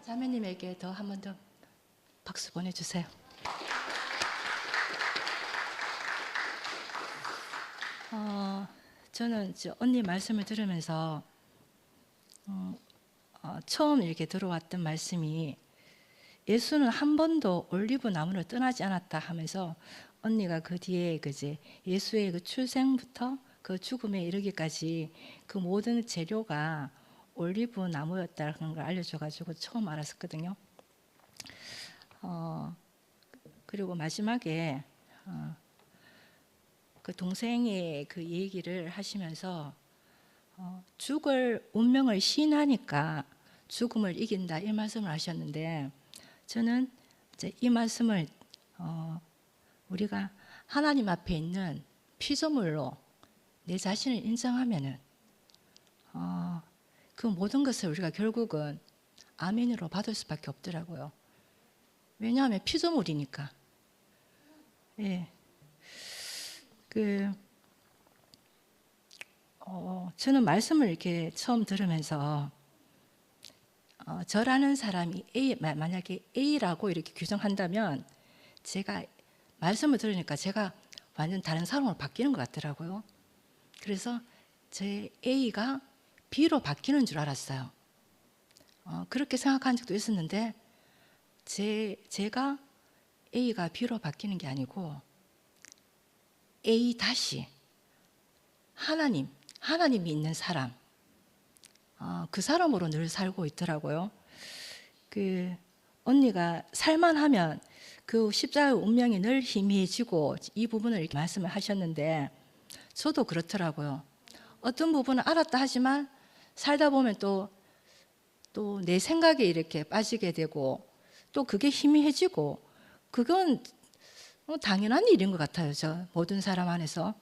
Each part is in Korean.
자매님에게 더 한 번 더 박수 보내주세요. 저는 언니 말씀을 들으면서 처음 이렇게 들어왔던 말씀이 예수는 한 번도 올리브 나무를 떠나지 않았다 하면서 언니가 그 뒤에 그제 예수의 그 출생부터 그 죽음에 이르기까지 그 모든 재료가 올리브 나무였다는 걸 알려줘가지고 처음 알았었거든요. 그리고 마지막에 그 동생의 그 얘기를 하시면서 죽을 운명을 시인하니까 죽음을 이긴다 이 말씀을 하셨는데, 저는 이제 이 말씀을 우리가 하나님 앞에 있는 피조물로 내 자신을 인정하면은 그 모든 것을 우리가 결국은 아멘으로 받을 수밖에 없더라고요. 왜냐하면 피조물이니까. 예. 저는 말씀을 이렇게 처음 들으면서 저라는 사람이 만약에 A라고 이렇게 규정한다면 제가 말씀을 들으니까 제가 완전 다른 사람으로 바뀌는 것 같더라고요. 그래서 제 A가 B로 바뀌는 줄 알았어요. 그렇게 생각한 적도 있었는데 제가 A가 B로 바뀌는 게 아니고 A 다시 하나님이 있는 사람, 그 사람으로 늘 살고 있더라고요. 언니가 살만하면 그 십자가의 운명이 늘 희미해지고 이 부분을 이렇게 말씀을 하셨는데 저도 그렇더라고요. 어떤 부분은 알았다 하지만 살다 보면 또 내 생각에 이렇게 빠지게 되고 또 그게 희미해지고 그건 당연한 일인 것 같아요. 저 모든 사람 안에서.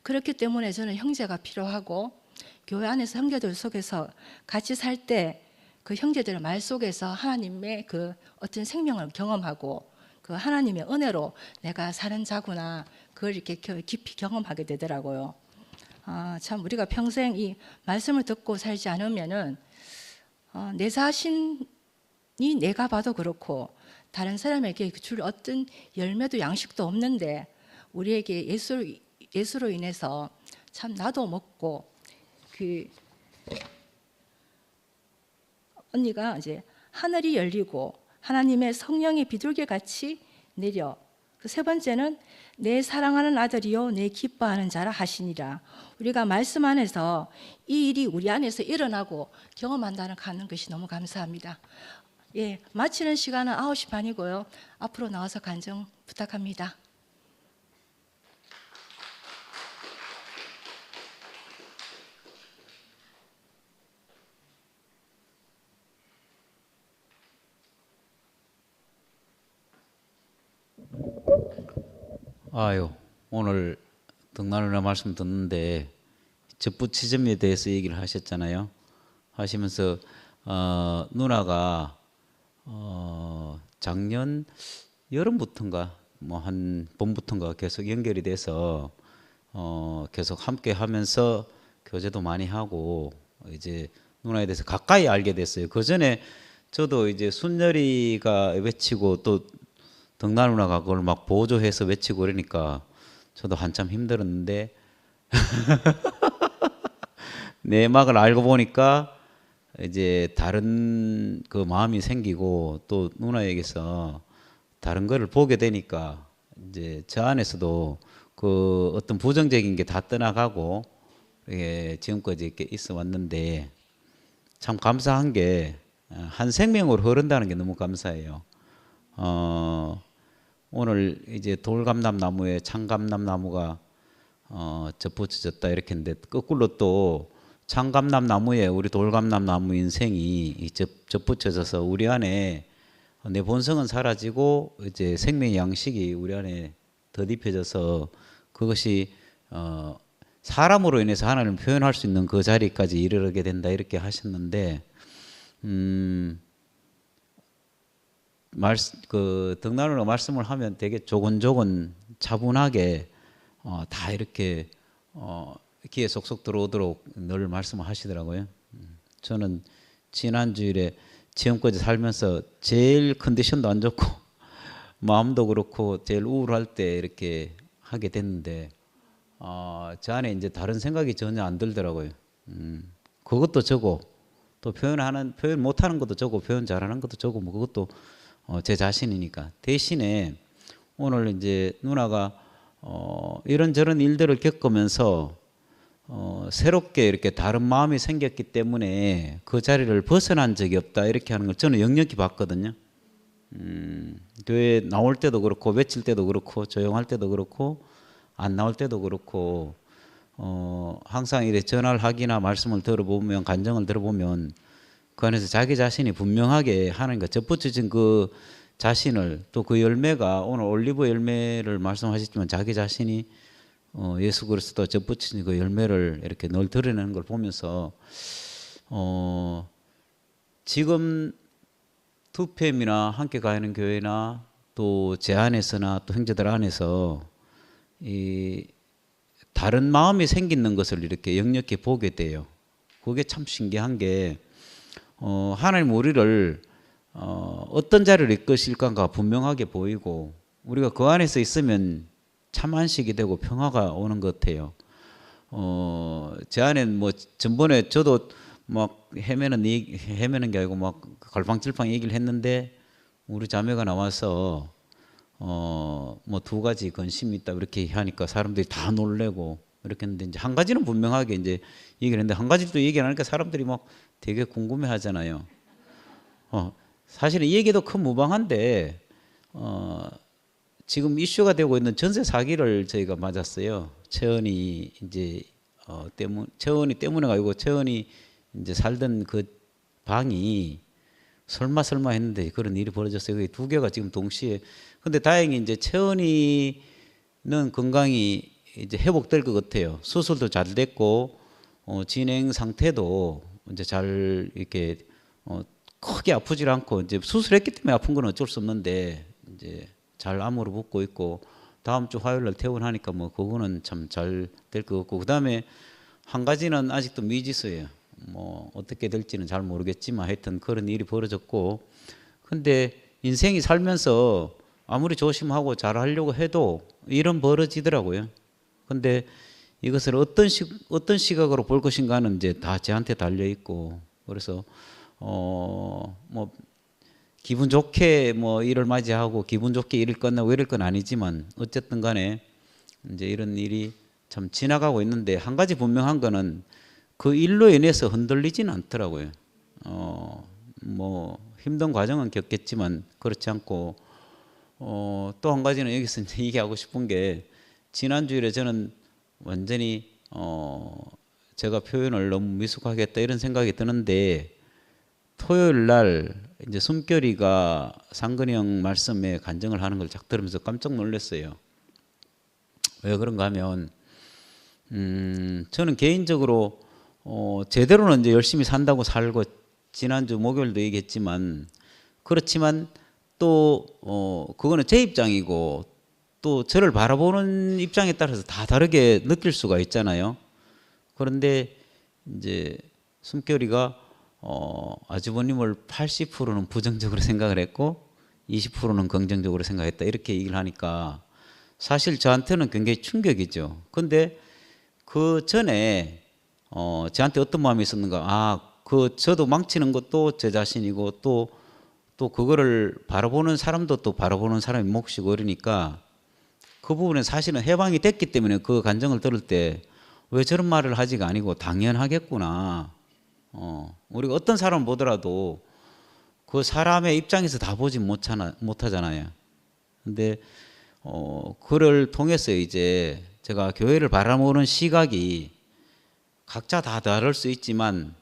그렇기 때문에 저는 형제가 필요하고 교회 안에서 형제들 속에서 같이 살 때 그 형제들의 말 속에서 하나님의 그 어떤 생명을 경험하고 그 하나님의 은혜로 내가 사는 자구나 그걸 이렇게 깊이 경험하게 되더라고요. 참 우리가 평생 이 말씀을 듣고 살지 않으면은 내 자신이 내가 봐도 그렇고 다른 사람에게 줄 어떤 열매도 양식도 없는데 우리에게 예수로 인해서 참 나도 먹고 언니가 이제 하늘이 열리고 하나님의 성령의 비둘기 같이 내려 그 세 번째는 내 사랑하는 아들이요 내 기뻐하는 자라 하시니라. 우리가 말씀 안에서 이 일이 우리 안에서 일어나고 경험한다는 것이 너무 감사합니다. 예, 마치는 시간은 9시 반이고요. 앞으로 나와서 간증 부탁합니다. 오늘 등나누나 말씀 듣는데 접붙이점에 대해서 얘기를 하셨잖아요. 하시면서 누나가 작년 여름부터인가 뭐 한 봄부터인가 계속 연결이 돼서 계속 함께 하면서 교제도 많이 하고 이제 누나에 대해서 가까이 알게 됐어요. 그 전에 저도 이제 순열이가 외치고 또 덕나 누나가 그걸 막 보조해서 외치고 그러니까 저도 한참 힘들었는데 내막을 알고 보니까 이제 다른 그 마음이 생기고 또 누나에게서 다른 거를 보게 되니까 이제 저 안에서도 그 어떤 부정적인 게 다 떠나가고 지금까지 이렇게 있어 왔는데 참 감사한 게 한 생명으로 흐른다는 게 너무 감사해요. 오늘 이제 돌감람나무에 창감람나무가 접붙여졌다 이렇게 했는데 거꾸로 또 창감람나무에 우리 돌감람나무 인생이 접붙여져서 우리 안에 내 본성은 사라지고 이제 생명의 양식이 우리 안에 덧입혀져서 그것이 사람으로 인해서 하나님을 표현할 수 있는 그 자리까지 이르게 된다 이렇게 하셨는데 덕나누가 말씀을 하면 되게 조곤조곤 차분하게 다 이렇게 귀에 속속 들어오도록 늘 말씀을 하시더라고요. 저는 지난 주일에 지금까지 살면서 제일 컨디션도 안 좋고 마음도 그렇고 제일 우울할 때 이렇게 하게 됐는데 저 안에 이제 다른 생각이 전혀 안 들더라고요. 그것도 저고 또 표현 못하는 것도 저고 표현 잘하는 것도 저고 뭐 그것도 제 자신이니까 대신에 오늘 이제 누나가 이런저런 일들을 겪으면서 새롭게 이렇게 다른 마음이 생겼기 때문에 그 자리를 벗어난 적이 없다 이렇게 하는 걸 저는 역력히 봤거든요. 교회 나올 때도 그렇고 외칠 때도 그렇고 조용할 때도 그렇고 안 나올 때도 그렇고 항상 이렇게 전화를 하기나 말씀을 들어보면 간정을 들어보면 그 안에서 자기 자신이 분명하게 하는 것 접붙여진 그 자신을 또 그 열매가 오늘 올리브 열매를 말씀하셨지만 자기 자신이 예수 그리스도 접붙인 그 열매를 이렇게 늘 드러내는 걸 보면서 지금 투팸이나 함께 가는 교회나 또 제 안에서나 또 형제들 안에서 이 다른 마음이 생기는 것을 이렇게 역력히 보게 돼요. 그게 참 신기한 게 하나님 우리를 어떤 자리를 이끄실까가 분명하게 보이고 우리가 그 안에서 있으면 참 안식이 되고 평화가 오는 것 같아요. 제 안엔 뭐 전번에 저도 막 헤매는 게 아니고 막 갈팡질팡 얘기를 했는데 우리 자매가 나와서 뭐 두 가지 근심이 있다 이렇게 하니까 사람들이 다 놀래고 이렇게 했는데 이제 한 가지는 분명하게 이제 얘기를 했는데 한 가지도 얘기 안 하니까 사람들이 막 되게 궁금해 하잖아요. 사실은 이 얘기도 큰 무방한데 지금 이슈가 되고 있는 전세 사기를 저희가 맞았어요. 채원이 이제 채원이 때문에 아니고 채원이 이제 살던 그 방이 설마 했는데 그런 일이 벌어졌어요. 두 개가 지금 동시에. 근데 다행히 이제 채원이는 건강이 이제 회복될 것 같아요. 수술도 잘 됐고 진행 상태도 이제 잘 이렇게 크게 아프질 않고 이제 수술했기 때문에 아픈 건 어쩔 수 없는데 이제 잘 암으로 붙고 있고 다음 주 화요일 날 퇴원하니까 뭐 그거는 참 잘 될 것 같고 그다음에 한 가지는 아직도 미지수예요. 뭐 어떻게 될지는 잘 모르겠지만 하여튼 그런 일이 벌어졌고 근데 인생이 살면서 아무리 조심하고 잘 하려고 해도 일은 벌어지더라고요. 근데 이것을 어떤 시각으로 볼 것인가는 이제 다 저한테 달려 있고 그래서 뭐 기분 좋게 뭐 일을 맞이하고 기분 좋게 일을 끝나고 이럴 건 아니지만 어쨌든 간에 이제 이런 일이 참 지나가고 있는데 한 가지 분명한 거는 그 일로 인해서 흔들리지는 않더라고요. 뭐 힘든 과정은 겪겠지만 그렇지 않고 또 한 가지는 여기서 이제 얘기하고 싶은 게 지난주일에 저는 완전히 제가 표현을 너무 미숙하게 했다 이런 생각이 드는데 토요일 날 이제 숨결이가 상근이 형 말씀에 간증을 하는 걸 쫙 들으면서 깜짝 놀랐어요. 왜 그런가 하면 저는 개인적으로 제대로는 이제 열심히 산다고 살고 지난주 목요일도 얘기했지만 그렇지만 또 그거는 제 입장이고 또 저를 바라보는 입장에 따라서 다 다르게 느낄 수가 있잖아요. 그런데 이제 숨결이가 아주버님을 80%는 부정적으로 생각을 했고 20%는 긍정적으로 생각했다 이렇게 얘기를 하니까 사실 저한테는 굉장히 충격이죠. 근데 그 전에 저한테 어떤 마음이 있었는가? 저도 망치는 것도 제 자신이고 또 그거를 바라보는 사람도 또 바라보는 사람이 몫이고 그러니까 그 부분에 사실은 해방이 됐기 때문에 그 감정을 들을 때 왜 저런 말을 하지가 아니고 당연하겠구나. 우리가 어떤 사람을 보더라도 그 사람의 입장에서 다 보지 못하잖아요. 근데 그를 통해서 이제 제가 교회를 바라보는 시각이 각자 다 다를 수 있지만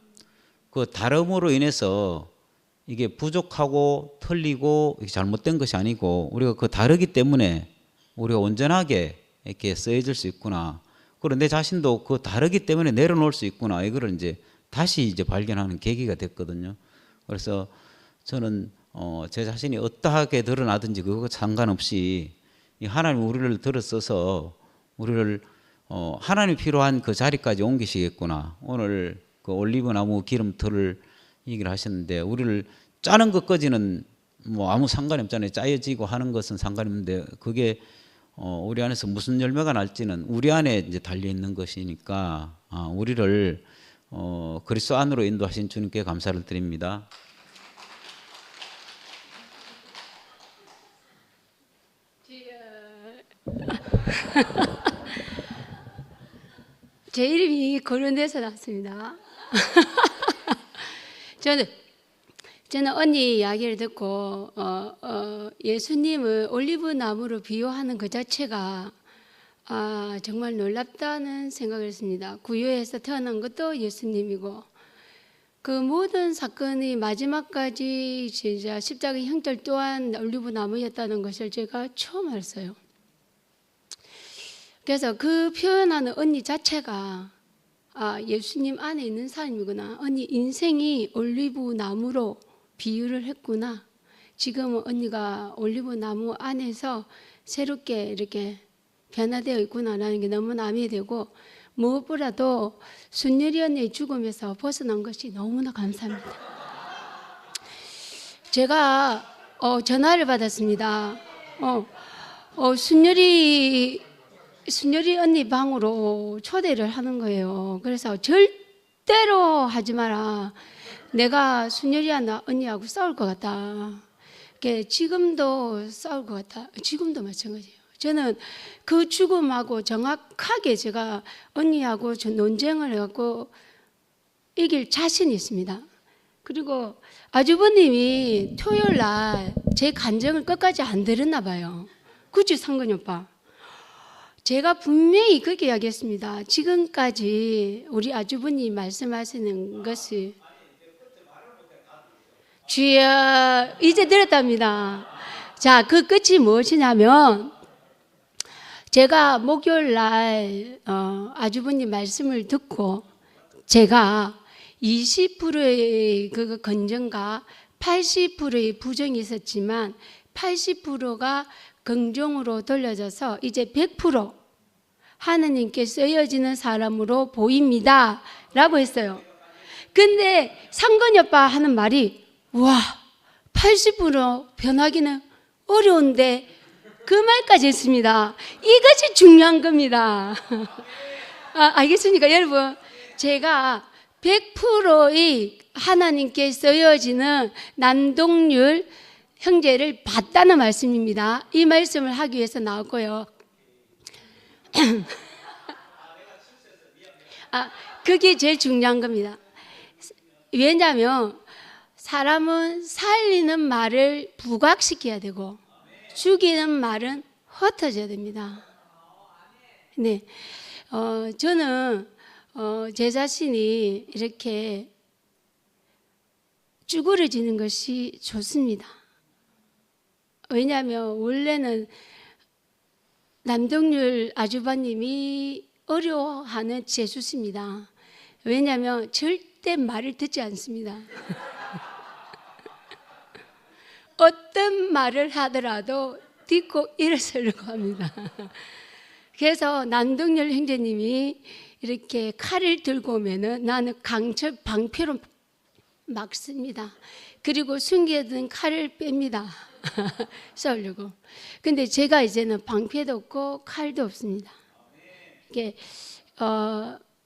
그 다름으로 인해서 이게 부족하고 틀리고 잘못된 것이 아니고 우리가 그 다르기 때문에 우리가 온전하게 이렇게 쓰여질 수 있구나. 그리고 내 자신도 그 다르기 때문에 내려놓을 수 있구나. 이거를 이제 다시 이제 발견하는 계기가 됐거든요. 그래서 저는 제 자신이 어떠하게 드러나든지 그거 상관없이 이 하나님 우리를 들어서서 우리를 하나님이 필요한 그 자리까지 옮기시겠구나. 오늘 그 올리브 나무 기름틀을 얘기를 하셨는데 우리를 짜는 것까지는 뭐 아무 상관이 없잖아요. 짜여지고 하는 것은 상관이 없는데 그게 우리 안에서 무슨 열매가 날지는 우리 안에 이제 달려 있는 것이니까 우리를 그리스도 안으로 인도하신 주님께 감사를 드립니다. 제 이름이 거론돼서 났습니다. 저는 언니 이야기를 듣고 예수님을 올리브 나무로 비유하는 그 자체가 정말 놀랍다는 생각을 했습니다. 구유에서 태어난 것도 예수님이고 그 모든 사건이 마지막까지 진짜 십자가 형절 또한 올리브 나무였다는 것을 제가 처음 알았어요. 그래서 그 표현하는 언니 자체가 예수님 안에 있는 사람이구나. 언니 인생이 올리브 나무로 비유를 했구나. 지금은 언니가 올리브 나무 안에서 새롭게 이렇게 변화되어 있구나라는 게 너무 남이 되고 무엇보다도 순열이 언니의 죽음에서 벗어난 것이 너무나 감사합니다. 제가 전화를 받았습니다. 순열이 언니 방으로 초대를 하는 거예요. 그래서 절대로 하지 마라. 내가 순열이 언니하고 싸울 것 같다. 지금도 싸울 것 같다. 지금도 마찬가지예요. 저는 그 죽음하고 정확하게 제가 언니하고 논쟁을 해갖고 이길 자신이 있습니다. 그리고 아주버님이 토요일 날 제 간증을 끝까지 안 들었나 봐요. 그치, 상근이 오빠? 제가 분명히 그렇게 이야기했습니다. 지금까지 우리 아주버님이 말씀하시는 것을 주여 이제 들었답니다. 자, 그 끝이 무엇이냐면 제가 목요일 날 아주버님 말씀을 듣고 제가 20%의 그 건정과 80%의 부정이 있었지만 80%가 긍정으로 돌려져서 이제 100% 하느님께 쓰여지는 사람으로 보입니다 라고 했어요. 근데 상건이 오빠 하는 말이 와 80% 변하기는 어려운데 그 말까지 했습니다. 이것이 중요한 겁니다. 알겠습니까 여러분? 제가 100%의 하나님께 쓰여지는 남동률 형제를 봤다는 말씀입니다. 이 말씀을 하기 위해서 나왔고요. 그게 제일 중요한 겁니다. 왜냐하면 사람은 살리는 말을 부각시켜야 되고 죽이는 말은 흩어져야 됩니다. 네, 저는 제 자신이 이렇게 쭈그러지는 것이 좋습니다. 왜냐하면 원래는 남동률 아주바님이 어려워하는 제 수습니다. 왜냐하면 절대 말을 듣지 않습니다. 어떤 말을 하더라도 듣고 일어서려고 합니다. 그래서 남동률 형제님이 이렇게 칼을 들고 오면은 나는 강철 방패로 막습니다. 그리고 숨겨둔 칼을 뺍니다. 싸우려고. 근데 제가 이제는 방패도 없고 칼도 없습니다.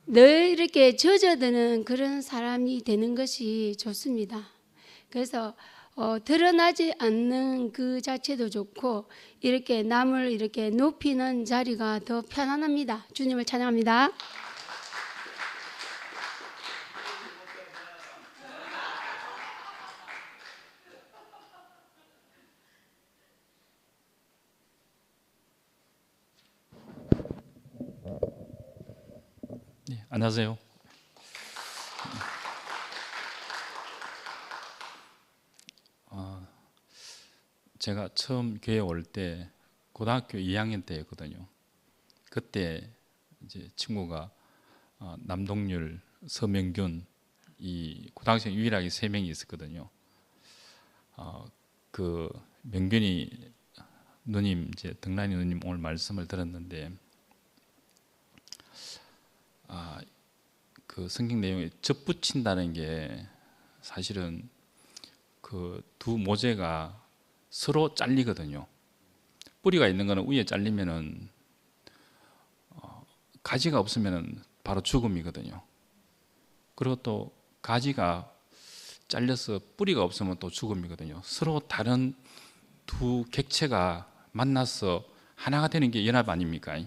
늘 이렇게 젖어드는 그런 사람이 되는 것이 좋습니다. 그래서 드러나지 않는 그 자체도 좋고 이렇게 남을 이렇게 높이는 자리가 더 편안합니다. 주님을 찬양합니다. 네, 안녕하세요. 제가 처음 교회 올 때 고등학교 2학년 때였거든요. 그때 이제 친구가 남동률, 서명균 이 고등학생 유일하게 3명이 있었거든요. 그 명균이 누님 이제 등란이 누님 오늘 말씀을 들었는데 그 성경 내용에 접붙인다는 게 사실은 그 두 모재가 서로 잘리거든요. 뿌리가 있는 거는 위에 잘리면은 가지가 없으면은 바로 죽음이거든요. 그리고 또 가지가 잘려서 뿌리가 없으면 또 죽음이거든요. 서로 다른 두 객체가 만나서 하나가 되는 게 연합 아닙니까?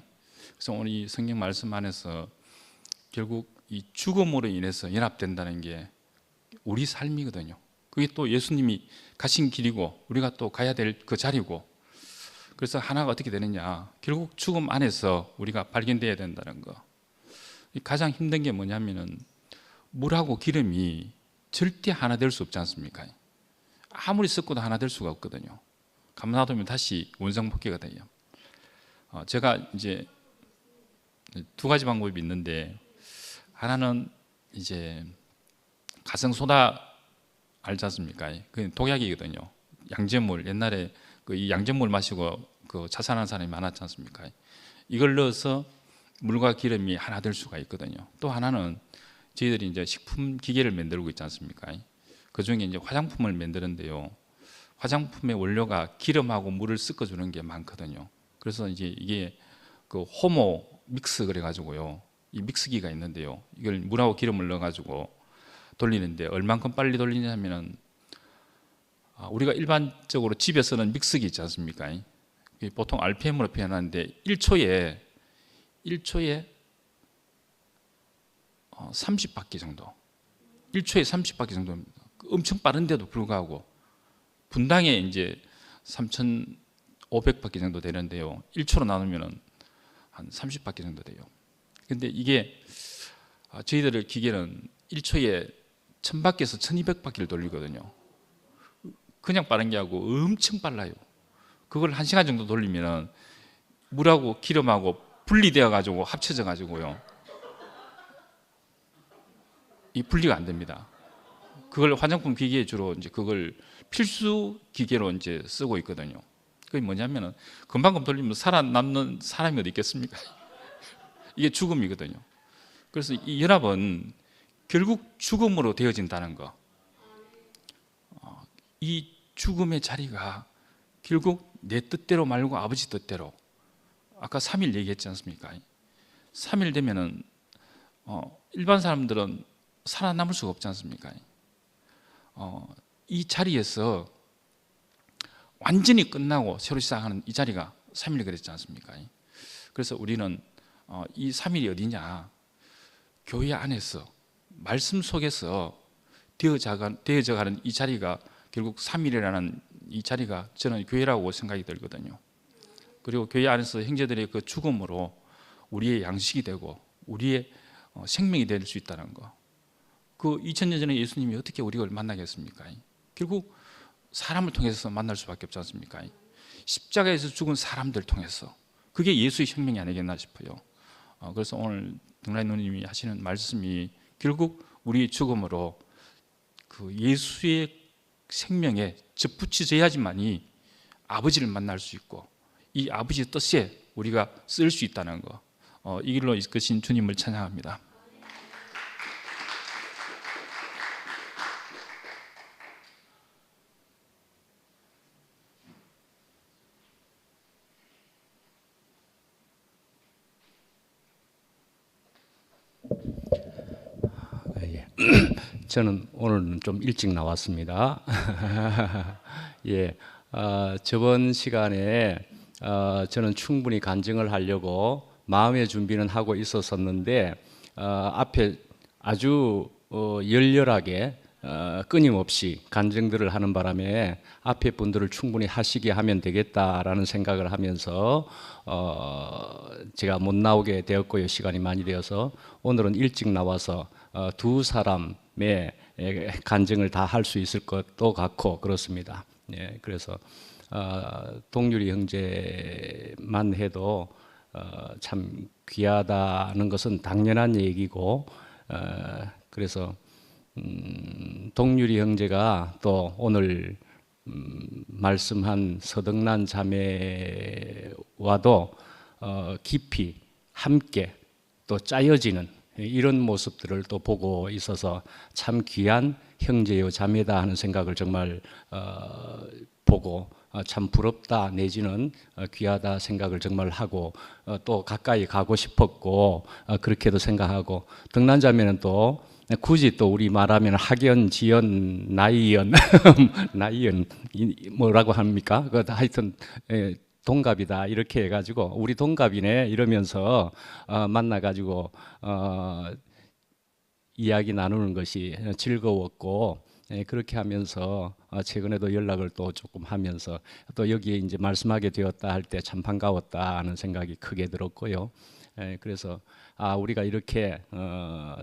그래서 오늘 이 성경 말씀 안에서 결국 이 죽음으로 인해서 연합된다는 게 우리 삶이거든요. 그게 또 예수님이 가신 길이고 우리가 또 가야 될 그 자리고, 그래서 하나가 어떻게 되느냐, 결국 죽음 안에서 우리가 발견돼야 된다는 거. 가장 힘든 게 뭐냐면은 물하고 기름이 절대 하나 될 수 없지 않습니까? 아무리 섞어도 하나 될 수가 없거든요. 가만 놔두면 다시 원상복귀가 돼요. 제가 이제 두 가지 방법이 있는데, 하나는 이제 가성소다 알지 않습니까? 그 독약이거든요. 양잿물, 옛날에 이 양잿물 마시고 그 자살하는 사람이 많았지 않습니까? 이걸 넣어서 물과 기름이 하나 될 수가 있거든요. 또 하나는 저희들이 이제 식품 기계를 만들고 있지 않습니까? 그 중에 이제 화장품을 만드는데요. 화장품의 원료가 기름하고 물을 섞어주는 게 많거든요. 그래서 이제 이게 그 호모 믹스 그래가지고요. 이 믹스기가 있는데요. 이걸 물하고 기름을 넣어가지고 돌리는데 얼만큼 빨리 돌리냐면은 우리가 일반적으로 집에 쓰는 믹스기 있지 않습니까? 보통 RPM으로 표현하는데 1초에 30바퀴 정도, 1초에 30바퀴 정도입니다. 엄청 빠른데도 불구하고 분당에 이제 3,500바퀴 정도 되는데요. 1초로 나누면은 한 30바퀴 정도 돼요. 근데 이게 저희들 기계는 1초에 1000바퀴에서 1200바퀴를 돌리거든요. 그냥 빠른 게 하고 엄청 빨라요. 그걸 1시간 정도 돌리면은 물하고 기름하고 분리되어 가지고 합쳐져 가지고요. 이 분리가 안 됩니다. 그걸 화장품 기계에 주로 이제 그걸 필수 기계로 이제 쓰고 있거든요. 그게 뭐냐면은 금방금 돌리면 살아남는 사람이 어디 있겠습니까? 이게 죽음이거든요. 그래서 이 연합은 결국 죽음으로 되어진다는 거. 이 죽음의 자리가 결국 내 뜻대로 말고 아버지 뜻대로. 아까 3일 얘기했지 않습니까? 3일 되면은 일반 사람들은 살아남을 수가 없지 않습니까? 이 자리에서 완전히 끝나고 새로 시작하는 이 자리가 3일 그랬지 않습니까? 그래서 우리는 이 3일이 어디냐? 교회 안에서 말씀 속에서 되어져가는 이 자리가 결국 3일이라는 이 자리가 저는 교회라고 생각이 들거든요. 그리고 교회 안에서 형제들의 그 죽음으로 우리의 양식이 되고 우리의 생명이 될 수 있다는 거. 그 2000년 전에 예수님이 어떻게 우리를 만나겠습니까? 결국 사람을 통해서 만날 수밖에 없지 않습니까? 십자가에서 죽은 사람들 통해서. 그게 예수의 생명이 아니겠나 싶어요. 그래서 오늘 등라인 누님이 하시는 말씀이 결국 우리의 죽음으로 그 예수의 생명에 접붙여져야지만이 아버지를 만날 수 있고 이 아버지의 뜻에 우리가 쓸 수 있다는 거. 이 길로 이끄신 주님을 찬양합니다. 저는 오늘은 좀 일찍 나왔습니다. 예, 저번 시간에 저는 충분히 간증을 하려고 마음의 준비는 하고 있었었는데 앞에 아주 열렬하게 끊임없이 간증들을 하는 바람에 앞에 분들을 충분히 하시게 하면 되겠다라는 생각을 하면서 제가 못 나오게 되었고요. 시간이 많이 되어서 오늘은 일찍 나와서 두 사람의 간증을 다 할 수 있을 것도 같고 그렇습니다. 예, 그래서 동률이 형제만 해도 참 귀하다는 것은 당연한 얘기고 그래서 동률이 형제가 또 오늘 말씀한 서덕란 자매와도 깊이 함께 또 짜여지는 이런 모습들을 또 보고 있어서 참 귀한 형제요 자매다 하는 생각을 정말 보고 참 부럽다 내지는 귀하다 생각을 정말 하고 또 가까이 가고 싶었고 그렇게도 생각하고 등란자매는 또 굳이 또 우리 말하면 학연, 지연, 나이연, 나이연 뭐라고 합니까? 그 하여튼 동갑이다 이렇게 해가지고 우리 동갑이네 이러면서 만나가지고 이야기 나누는 것이 즐거웠고 그렇게 하면서 최근에도 연락을 또 조금 하면서 또 여기에 이제 말씀하게 되었다 할 때 참 반가웠다 하는 생각이 크게 들었고요. 그래서 우리가 이렇게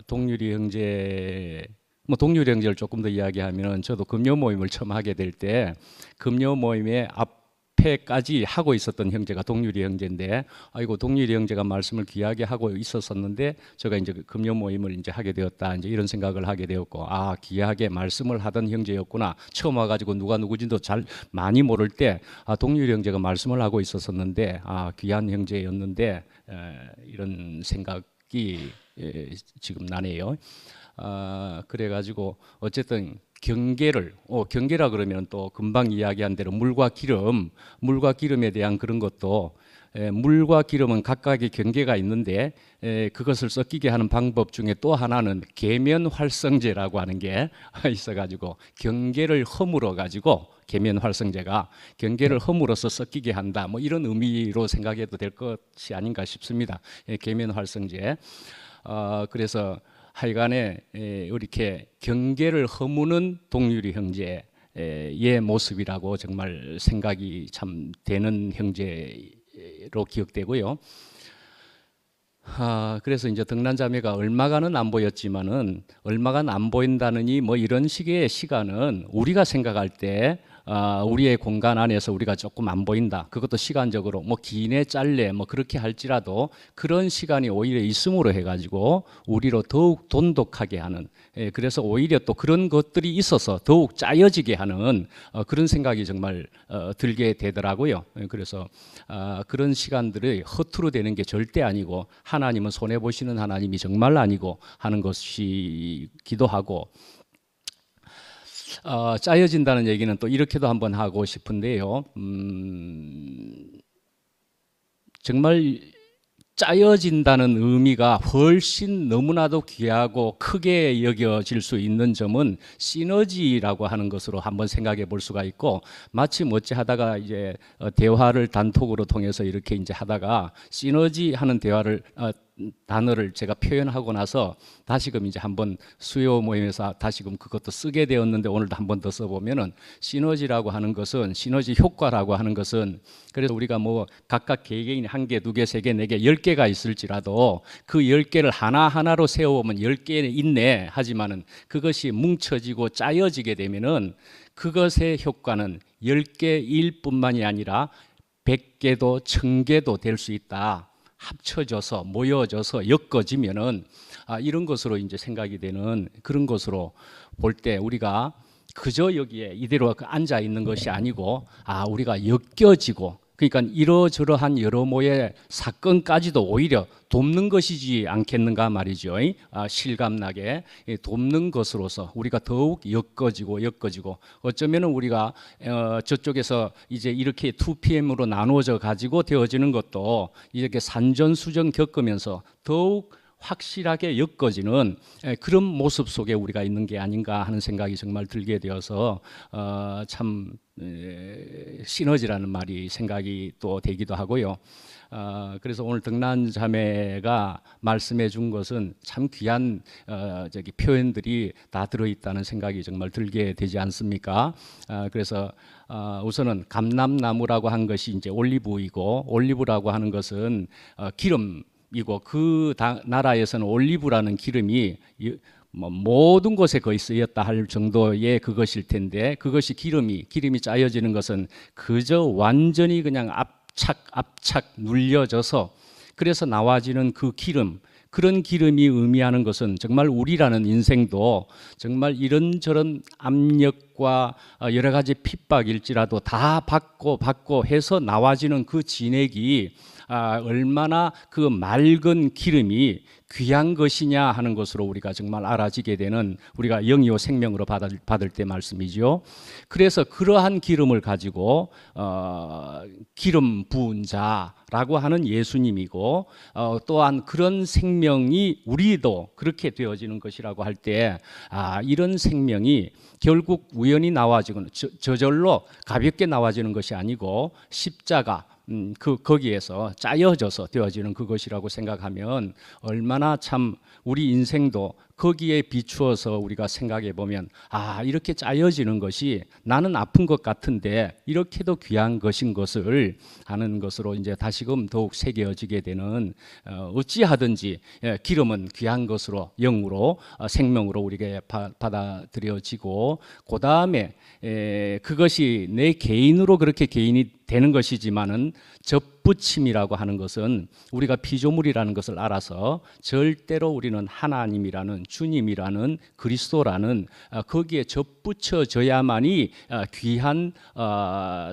동률이 형제 동률이 형제를 조금 더 이야기하면은 저도 금요 모임을 처음 하게 될 때 금요 모임의 앞에까지 하고 있었던 형제가 동률이 형제인데 아이고 동률이 형제가 말씀을 귀하게 하고 있었었는데 제가 이제 금요 모임을 이제 하게 되었다 이제 이런 생각을 하게 되었고 귀하게 말씀을 하던 형제였구나 처음 와가지고 누가 누구지도 잘 많이 모를 때 동률이 형제가 말씀을 하고 있었었는데 귀한 형제였는데 이런 생각이 지금 나네요. 그래가지고 어쨌든 경계라 그러면 또 금방 이야기한 대로 물과 기름에 대한 그런 것도 물과 기름은 각각의 경계가 있는데 그것을 섞이게 하는 방법 중에 또 하나는 계면활성제라고 하는 게 있어가지고 경계를 허물어 가지고 계면활성제가 경계를 허물어서 섞이게 한다 뭐 이런 의미로 생각해도 될 것이 아닌가 싶습니다. 계면활성제. 그래서 하여간에 이렇게 경계를 허무는 동률이 형제의 모습이라고 정말 생각이 참 되는 형제로 기억되고요. 그래서 이제 등란자매가 얼마간은 안 보였지만은 얼마간 안 보인다느니 뭐 이런 식의 시간은 우리가 생각할 때 우리의 공간 안에서 우리가 조금 안 보인다. 그것도 시간적으로 뭐 기내 짧래 뭐 그렇게 할지라도 그런 시간이 오히려 있음으로 해가지고 우리로 더욱 돈독하게 하는 그래서 오히려 또 그런 것들이 있어서 더욱 짜여지게 하는 그런 생각이 정말 들게 되더라고요. 그래서 그런 시간들이 허투루 되는 게 절대 아니고 하나님은 손해보시는 하나님이 정말 아니고 하는 것이기도 하고 짜여진다는 얘기는 또 이렇게도 한번 하고 싶은데요. 정말 짜여진다는 의미가 훨씬 너무나도 귀하고 크게 여겨질 수 있는 점은 시너지라고 하는 것으로 한번 생각해 볼 수가 있고 마치 어찌 하다가 이제 대화를 단톡으로 통해서 이렇게 이제 하다가 시너지 하는 대화를 단어를 제가 표현하고 나서 다시금 이제 한번 수요 모임에서 다시금 그것도 쓰게 되었는데 오늘도 한번 더 써보면은 시너지라고 하는 것은 시너지 효과라고 하는 것은 그래서 우리가 뭐 각각 개개인 한 개, 두 개, 세 개, 네 개, 10개가 있을지라도 그 10개를 하나하나로 세워보면 10개 있네 하지만은 그것이 뭉쳐지고 짜여지게 되면은 그것의 효과는 10개일 뿐만이 아니라 100개도 1000개도 될 수 있다. 합쳐져서 모여져서 엮어지면은 이런 것으로 이제 생각이 되는 그런 것으로 볼 때 우리가 그저 여기에 이대로 앉아 있는 것이 아니고 우리가 엮여지고 그러니까 이러저러한 여러모의 사건까지도 오히려 돕는 것이지 않겠는가 말이죠. 실감나게 돕는 것으로서 우리가 더욱 엮어지고 어쩌면 우리가 저쪽에서 이제 이렇게 2PM으로 나누어져 가지고 되어지는 것도 이렇게 산전수전 겪으면서 더욱 확실하게 엮어지는 그런 모습 속에 우리가 있는 게 아닌가 하는 생각이 정말 들게 되어서 참 시너지라는 말이 생각이 또 되기도 하고요. 그래서 오늘 등란 자매가 말씀해 준 것은 참 귀한 표현들이 다 들어있다는 생각이 정말 들게 되지 않습니까? 그래서 우선은 감람나무라고 한 것이 이제 올리브이고 올리브라고 하는 것은 기름이고 그 나라에서는 올리브라는 기름이 모든 곳에 거의 쓰였다 할 정도의 그것일 텐데 그것이 기름이 짜여지는 것은 그저 완전히 그냥 압착 눌려져서 그래서 나와지는 그 기름 그런 기름이 의미하는 것은 정말 우리라는 인생도 정말 이런저런 압력과 여러 가지 핍박일지라도 다 받고 해서 나와지는 그 진액이 얼마나 그 맑은 기름이 귀한 것이냐 하는 것으로 우리가 정말 알아지게 되는 우리가 영이요 생명으로 받을 때 말씀이죠. 그래서 그러한 기름을 가지고 기름 부은 자라고 하는 예수님이고 또한 그런 생명이 우리도 그렇게 되어지는 것이라고 할 때 이런 생명이 결국 우연히 나와지거나 저절로 가볍게 나와지는 것이 아니고 십자가 거기에서 짜여져서 되어지는 그것이라고 생각하면 얼마나 참 우리 인생도 거기에 비추어서 우리가 생각해 보면 이렇게 짜여지는 것이 나는 아픈 것 같은데 이렇게도 귀한 것인 것을 하는 것으로 이제 다시금 더욱 새겨지게 되는 어찌하든지 기름은 귀한 것으로 영으로 생명으로 우리에게 받아들여지고 그 다음에 그것이 내 개인으로 그렇게 개인이 되는 것이지만은 접붙임이라고 하는 것은 우리가 피조물이라는 것을 알아서 절대로 우리는 하나님이라는 주님이라는 그리스도라는 거기에 접붙여져야만이 귀한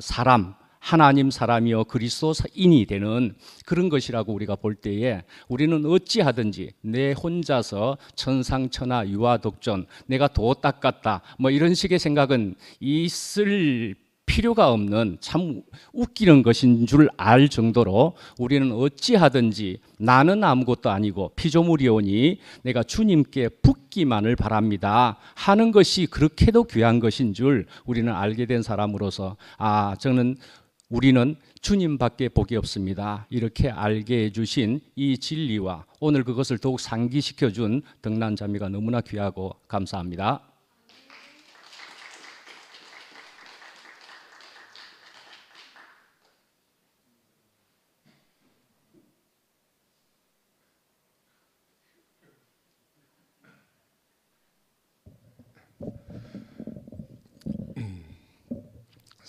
사람 하나님 사람이요 그리스도인이 되는 그런 것이라고 우리가 볼 때에 우리는 어찌하든지 내 혼자서 천상천하 유아독존 내가 도 닦았다 뭐 이런 식의 생각은 있을 필요가 없는 참 웃기는 것인 줄 알 정도로 우리는 어찌하든지 나는 아무것도 아니고 피조물이오니 내가 주님께 붙기만을 바랍니다 하는 것이 그렇게도 귀한 것인 줄 우리는 알게 된 사람으로서 우리는 주님밖에 복이 없습니다. 이렇게 알게 해주신 이 진리와 오늘 그것을 더욱 상기시켜준 등난자매가 너무나 귀하고 감사합니다.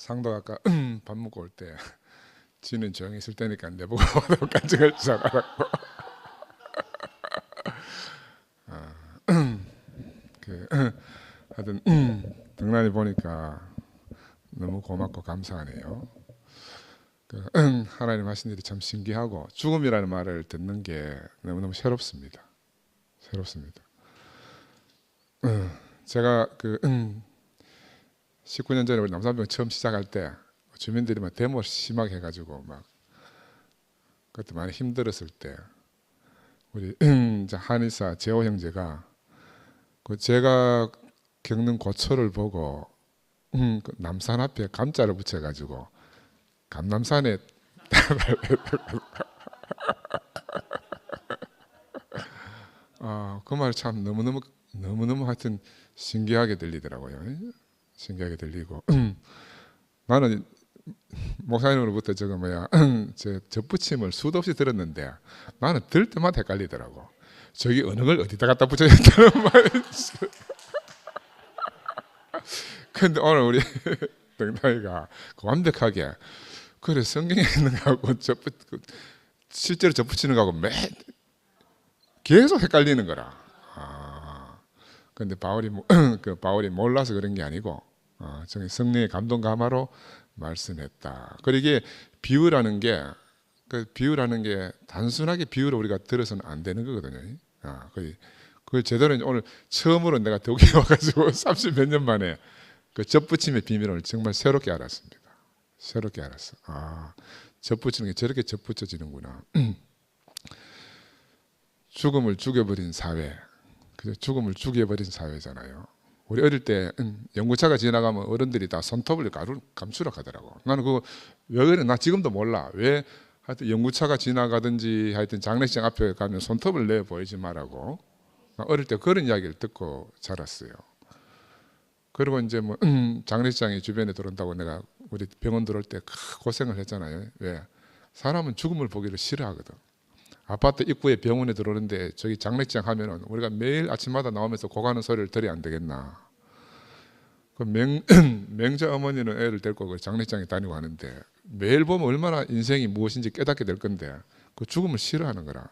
상도가 아까 밥 먹고 올 때 지는 조용히 있을 테니까 내보고 간증을 시작하라고 하여튼 등란이 보니까 너무 고맙고 감사하네요. 하나님 하신 일이 참 신기하고 죽음이라는 말을 듣는 게 너무너무 새롭습니다. 제가 19년 전에 우리 남산병 처음 시작할 때 주민들이 막 데모 심하게 해가지고 막 그때 많이 힘들었을 때 우리 한의사 재호 형제가 제가 겪는 고초를 보고 남산 앞에 감자를 붙여가지고 감남산에 그 말 참 너무너무 하여튼 신기하게 들리더라고요. 신기하게 들리고 나는 목사님으로부터 제 접붙임을 수도 없이 들었는데 나는 들 때마다 헷갈리더라고. 저기 어느 걸 어디다 갖다 붙여야 된다는 말이 근데 오늘 우리 등단이가 완벽하게 그래 성경에 있는 거하고 실제로 접붙이는 거하고 계속 헷갈리는 거라. 근데 바울이 몰라서 그런 게 아니고 정말 성령의 감동 감화로 말씀했다. 그리고 이게 비유라는 게 단순하게 비유를 우리가 들어서는 안 되는 거거든요. 그걸 제대로 오늘 처음으로 내가 독일에 와가지고 30몇 년 만에 그 접붙임의 비밀을 정말 새롭게 알았습니다. 새롭게 알았어. 접붙이는 게 저렇게 접붙여지는구나. 죽음을 죽여버린 사회. 죽음을 죽여버린 사회잖아요. 우리 어릴 때 연구차가 지나가면 어른들이 다 손톱을 감추라 하더라고. 나는 그거 왜 그래? 나 지금도 몰라. 왜 하여튼 연구차가 지나가든지 하여튼 장례식 앞에 가면 손톱을 내 보이지 말라고. 어릴 때 그런 이야기를 듣고 자랐어요. 그리고 이제 뭐 장례식장이 주변에 들어온다고 내가 우리 병원 들어올 때 고생을 했잖아요. 왜? 사람은 죽음을 보기를 싫어하거든. 아파트 입구에 병원에 들어오는데 저기 장례식장 하면은 우리가 매일 아침마다 나오면서 고가는 소리를 들어야 안 되겠나. 그 맹자 어머니는 애를 데리고 그 장례식장에 다니고 하는데 매일 보면 얼마나 인생이 무엇인지 깨닫게 될 건데 그 죽음을 싫어하는 거라.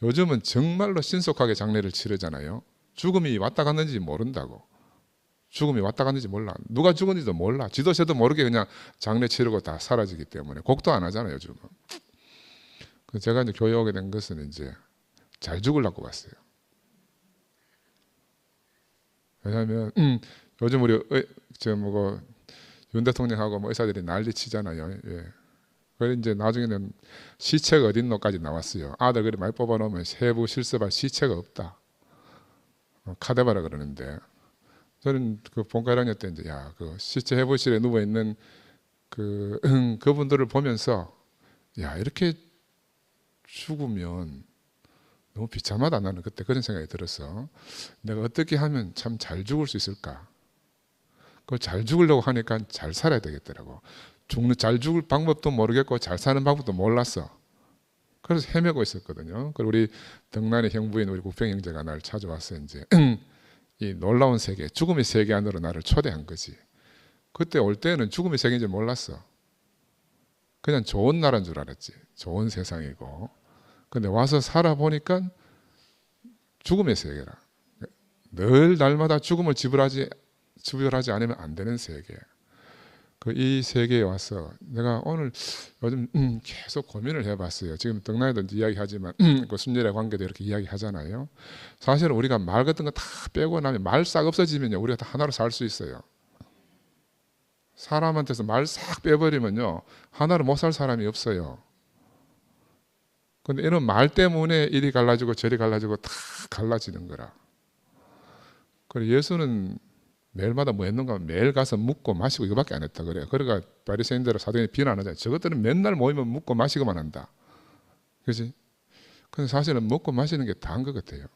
요즘은 정말로 신속하게 장례를 치르잖아요. 죽음이 왔다 갔는지 모른다고. 죽음이 왔다 갔는지 몰라. 누가 죽은지도 몰라. 지도 새도 모르게 그냥 장례 치르고 다 사라지기 때문에 곡도 안 하잖아요, 요즘은. 제가 이제 교회 오게 된 것은 이제 잘 죽으려고 왔어요. 왜냐하면 요즘 우리 윤 대통령하고 뭐 의사들이 난리 치잖아요. 예. 그래서 이제 나중에는 시체가 어딨노까지 나왔어요. 아들 그래 많이 뽑아놓으면 세부 실습할 시체가 없다. 카데바라 그러는데 저는 그 본과 1학년 때 이제 그 시체 해부실에 누워 있는 그분들을 보면서 이렇게 죽으면 너무 비참하다. 나는 그때 그런 생각이 들어서 내가 어떻게 하면 참 잘 죽을 수 있을까? 그걸 잘 죽으려고 하니까 잘 살아야 되겠더라고. 잘 죽을 방법도 모르겠고 잘 사는 방법도 몰랐어. 그래서 헤매고 있었거든요. 그리고 우리 덕난의 형부인 우리 국평 형제가 나를 찾아와서 이제 이 놀라운 세계, 죽음의 세계 안으로 나를 초대한 거지. 그때 올 때는 죽음의 세계인지 몰랐어. 그냥 좋은 나라인 줄 알았지. 좋은 세상이고. 근데 와서 살아보니까 죽음의 세계라. 늘 날마다 죽음을 지불하지 않으면 안 되는 세계. 이 세계에 와서 내가 오늘 요즘 계속 고민을 해봤어요. 지금 덕나에도 이야기하지만 그 순결의 관계도 이렇게 이야기하잖아요. 사실은 우리가 말 같은 거 다 빼고 나면 말 싹 없어지면요 우리가 다 하나로 살 수 있어요. 사람한테서 말 싹 빼버리면요 하나로 못 살 사람이 없어요. 근데 이런 말 때문에 이리 갈라지고 저리 갈라지고 다 갈라지는 거라. 그래서 예수는 매일마다 뭐 했는가 매일 가서 먹고 마시고 이거밖에 안 했다 그래요. 그러니까 바리새인들은 사도행전에 비난하잖아요. 저것들은 맨날 모이면 먹고 마시고만 한다. 그렇지? 근데 사실은 먹고 마시는 게 다인 것 같아요.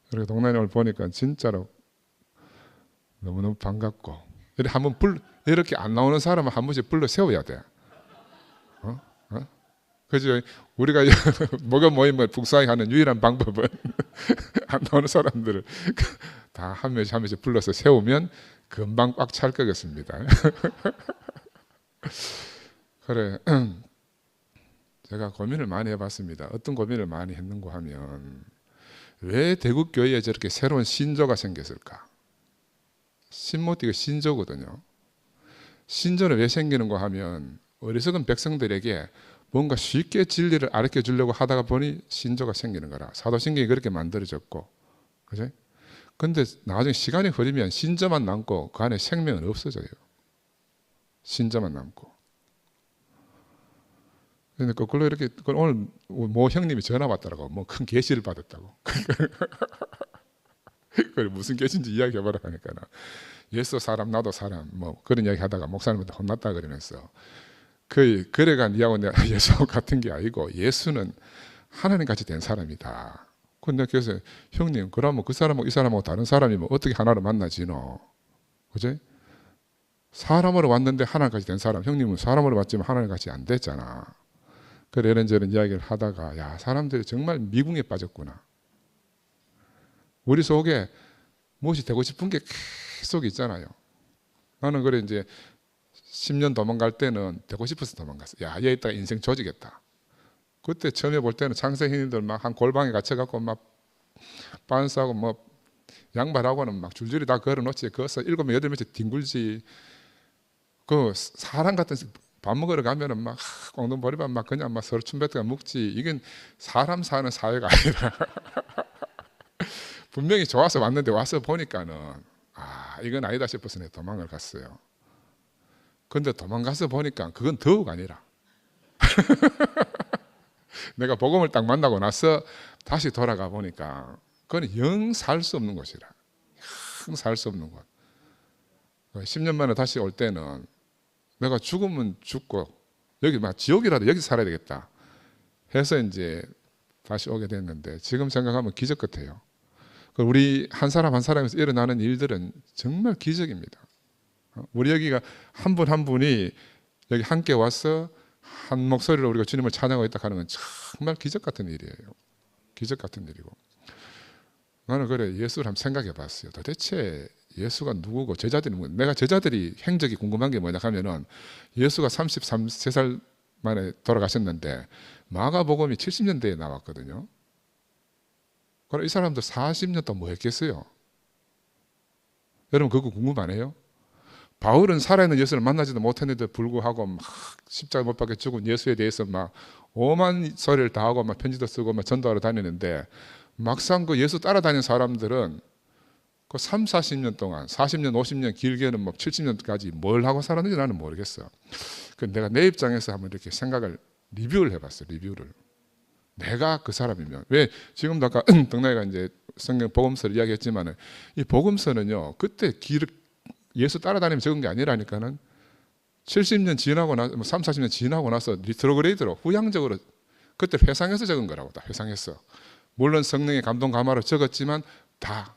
그리고 동남아를 보니까 진짜로 너무너무 반갑고 이렇게 안 나오는 사람은 한 번씩 불러 세워야 돼. 그죠? 우리가 뭐가 모이면 북사히 하는 유일한 방법은 안 나오는 사람들을 다 한 명씩 불러서 세우면 금방 꽉 찰 것 같습니다. 그래, 제가 고민을 많이 해봤습니다. 어떤 고민을 많이 했는가 하면 왜 대국교회에 저렇게 새로운 신조가 생겼을까? 신모티가 신조거든요. 신조는 왜 생기는가 하면 어리석은 백성들에게 뭔가 쉽게 진리를 가르쳐 주려고 하다가 보니 신조가 생기는 거라. 사도신경이 그렇게 만들어졌고, 그죠? 근데 나중에 시간이 흐르면 신조만 남고 그 안에 생명은 없어져요. 신조만 남고. 그러니까 거꾸로 이렇게 오늘 모 형님이 전화 왔더라고. 뭐 큰 계시를 받았다고. 그래 무슨 계시인지 이야기해봐라 하니까 예수 사람 나도 사람 뭐 그런 이야기 하다가 목사님한테 혼났다 그러면서 그래가 니하고 내가 예수 같은 게 아니고 예수는 하나님 같이 된 사람이다. 근데 그래서 형님 그러면 그 사람하고 이 사람하고 다른 사람이면 어떻게 하나로 만나지노? 그지? 사람으로 왔는데 하나님같이 된 사람, 형님은 사람으로 왔지만 하나님같이 안 됐잖아. 그래 이런저런 이야기를 하다가 사람들이 정말 미궁에 빠졌구나. 우리 속에 무엇이 되고 싶은 게 계속 있잖아요. 나는 그래 이제 10년 도망갈 때는 되고 싶어서 도망갔어. 여기 있다가 인생 조지겠다. 그때 처음에 볼 때는 창세hin들 막 한 골방에 갇혀갖고 막 빤스하고 뭐 양발하고는 막 줄줄이 다 걸어놓지. 거기서 7명 8명씩 뒹굴지. 그 사람 같은 밥 먹으러 가면은 막 꽁동보리밥 막 그냥 막 서로 춤뱉다가 먹지. 이건 사람 사는 사회가 아니라 분명히 좋아서 왔는데 와서 보니까는 이건 아니다 싶어서 내가 도망을 갔어요. 근데 도망가서 보니까 그건 더욱 아니라 내가 복음을 딱 만나고 나서 다시 돌아가 보니까 그건 영 살 수 없는 곳이라. 영 살 수 없는 곳. 10년 만에 다시 올 때는 내가 죽으면 죽고 여기 막 지옥이라도 여기 살아야 되겠다 해서 이제 다시 오게 됐는데 지금 생각하면 기적 같아요. 우리 한 사람 한 사람에서 일어나는 일들은 정말 기적입니다. 우리 여기가 한 분 한 분이 여기 함께 와서 한 목소리로 우리가 주님을 찬양하고 있다 하는 건 정말 기적 같은 일이에요. 기적 같은 일이고 나는 그래 예수를 한번 생각해 봤어요. 도대체 예수가 누구고 제자들이 누구고. 내가 제자들이 행적이 궁금한 게 뭐냐 하면은 예수가 33살 만에 돌아가셨는데 마가복음이 70년대에 나왔거든요. 그럼 이 사람들 40년 동안 뭐 했겠어요? 여러분 그거 궁금 안 해요? 바울은 살아있는 예수를 만나지도 못했는데도 불구하고 막 십자가 못 박혀 죽은 예수에 대해서 막 오만 소리를 다 하고 막 편지도 쓰고 막 전도하러 다니는데, 막상 그 예수 따라다니는 사람들은 그 3, 40년 동안, 40년, 50년, 길게는 뭐 70년까지 뭘 하고 살았는지 나는 모르겠어. 그 내가 내 입장에서 한번 이렇게 생각을 리뷰를 해봤어요. 리뷰를. 내가 그 사람이면, 왜 지금도 아까 덕나이가 이제 성경 복음서를 이야기했지만은, 이 복음서는요 그때 예수 따라다니면 적은 게 아니라니까는 70년 지나고 나서, 3, 40년 지나고 나서 리트로그레이드로 후향적으로 그때 회상해서 적은 거라고. 다 회상했어. 물론 성령의 감동 감화로 적었지만 다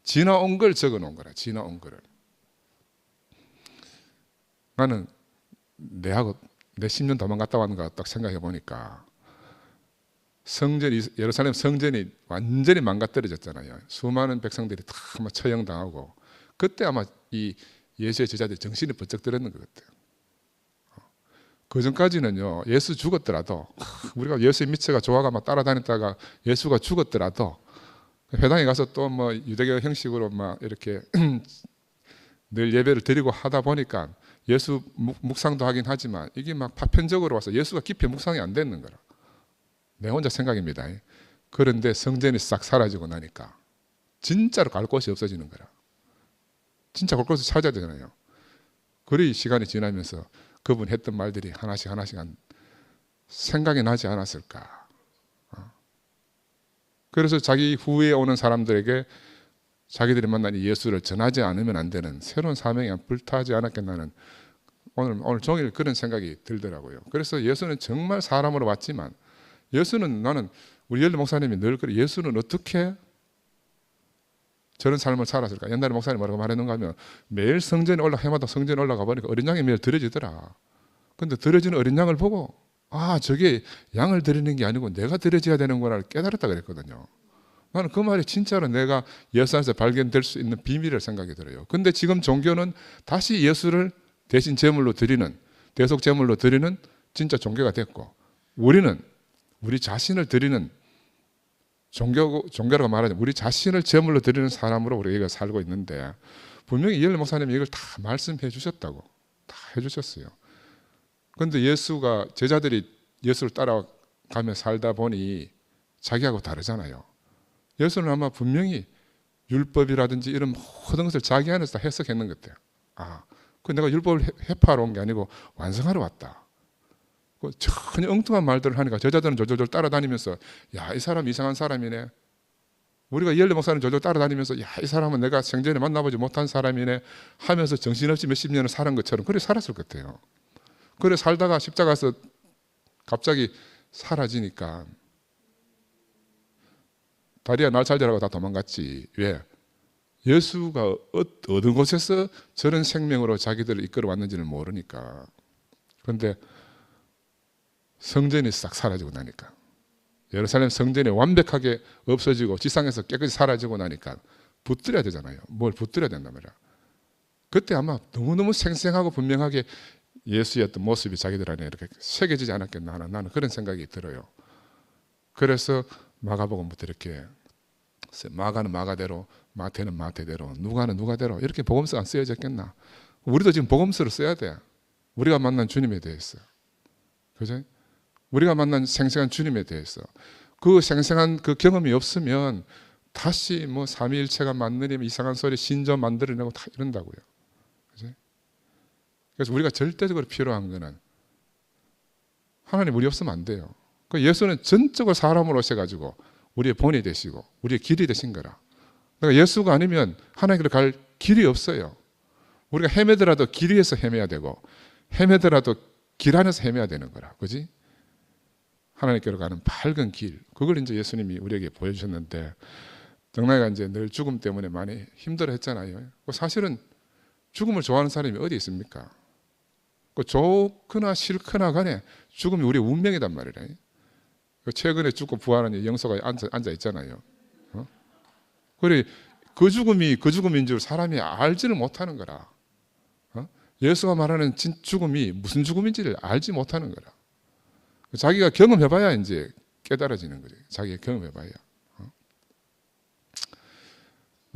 지나온 걸 적어 놓은 거라. 지나온 거를. 나는 내 10년 도망갔다 왔는 거 딱 생각해 보니까, 예루살렘 성전이 완전히 망가뜨려졌잖아요. 수많은 백성들이 다 처형당하고, 그때 아마 이 예수의 제자들이 정신이 번쩍 들었는 것 같아요. 그 전까지는요, 예수 죽었더라도, 우리가 예수의 미처가 좋아가 막 따라다녔다가 예수가 죽었더라도 회당에 가서 또 뭐 유대교 형식으로 막 이렇게 늘 예배를 드리고 하다 보니까 예수 묵상도 하긴 하지만 이게 막 파편적으로 와서 예수가 깊이 묵상이 안 되는 거라. 내 혼자 생각입니다. 그런데 성전이 싹 사라지고 나니까 진짜로 갈 곳이 없어지는 거라. 진짜 갈 곳을 찾아야 되잖아요. 그리 시간이 지나면서 그분 했던 말들이 하나씩 생각이 나지 않았을까. 그래서 자기 후에 오는 사람들에게 자기들이 만난 예수를 전하지 않으면 안 되는 새로운 사명이 불타지 않았겠나는 오늘 종일 그런 생각이 들더라고요. 그래서 예수는 정말 사람으로 왔지만, 예수는, 나는 우리 열리 목사님이 늘 그래, 예수는 어떻게 저런 삶을 살았을까? 옛날에 목사님 뭐라고 말했는가 하면, 매일 성전에 해마다 성전에 올라가 보니까 어린 양이 매일 드려지더라. 근데 드려지는 어린 양을 보고, 아, 저게 양을 드리는 게 아니고 내가 드려져야 되는구나 깨달았다 그랬거든요. 나는 그 말이 진짜로 내가 예수 안에서 발견될 수 있는 비밀을 생각이 들어요. 근데 지금 종교는 다시 예수를 대신 제물로 드리는, 대속 제물로 드리는 진짜 종교가 됐고, 우리는 우리 자신을 드리는 종교라고 말하자면 우리 자신을 제물로 드리는 사람으로 우리가 살고 있는데, 분명히 이열리 목사님이 이걸 다 말씀해 주셨다고, 다 해주셨어요. 그런데 예수가, 제자들이 예수를 따라가며 살다 보니 자기하고 다르잖아요. 예수는 아마 분명히 율법이라든지 이런 모든 것을 자기 안에서 다 해석했는 것 같아요. 아, 그 내가 율법을 회파하러 온 게 아니고 완성하러 왔다. 전혀 엉뚱한 말들을 하니까 제자들은 졸졸 따라다니면서, 야, 이 사람 이상한 사람이네. 우리가 이열리 목사님 졸졸 따라다니면서, 야, 이 사람은 내가 생전에 만나보지 못한 사람이네 하면서 정신없이 몇십 년을 사는 것처럼 그래 살았을 것 같아요. 그래 살다가 십자가에서 갑자기 사라지니까 다리야 날 살자라고 다 도망갔지. 왜? 예수가 어느 곳에서 저런 생명으로 자기들을 이끌어 왔는지를 모르니까. 그런데 성전이 싹 사라지고 나니까, 예루살렘 성전이 완벽하게 없어지고 지상에서 깨끗이 사라지고 나니까 붙들어야 되잖아요. 뭘 붙들어야 된단 말이야. 그때 아마 너무너무 생생하고 분명하게 예수의 어떤 모습이 자기들 안에 이렇게 새겨지지 않았겠나 하는, 나는 그런 생각이 들어요. 그래서 마가복음부터 이렇게, 마가는 마가대로, 마태는 마태대로, 누가는 누가대로 이렇게 복음서가 안 쓰여졌겠나. 우리도 지금 복음서를 써야 돼. 우리가 만난 주님에 대해서, 그죠? 우리가 만난 생생한 주님에 대해서, 그 생생한 그 경험이 없으면 다시 뭐 삼위일체가 맞느니 이상한 소리 신조 만들어내고 다 이런다고요. 그죠? 그래서 우리가 절대적으로 필요한 거는, 하나님 우리 없으면 안 돼요. 그 예수는 전적으로 사람으로 오셔가지고 우리의 본이 되시고 우리의 길이 되신 거라. 그러니까 예수가 아니면 하나님께로 갈 길이 없어요. 우리가 헤매더라도 길 위에서 헤매야 되고, 헤매더라도 길 안에서 헤매야 되는 거라. 그지? 하나님께로 가는 밝은 길, 그걸 이제 예수님이 우리에게 보여주셨는데, 덕나이가 이제 늘 죽음 때문에 많이 힘들어 했잖아요. 사실은 죽음을 좋아하는 사람이 어디 있습니까? 좋거나 싫거나 간에 죽음이 우리의 운명이단 말이에요. 최근에 죽고 부활하는 영서가 앉아 있잖아요. 그래, 그 죽음이 그 죽음인 줄 사람이 알지를 못하는 거라. 예수가 말하는 죽음이 무슨 죽음인지를 알지 못하는 거라. 자기가 경험해봐야 이제 깨달아지는 거죠. 자기가 경험해봐야.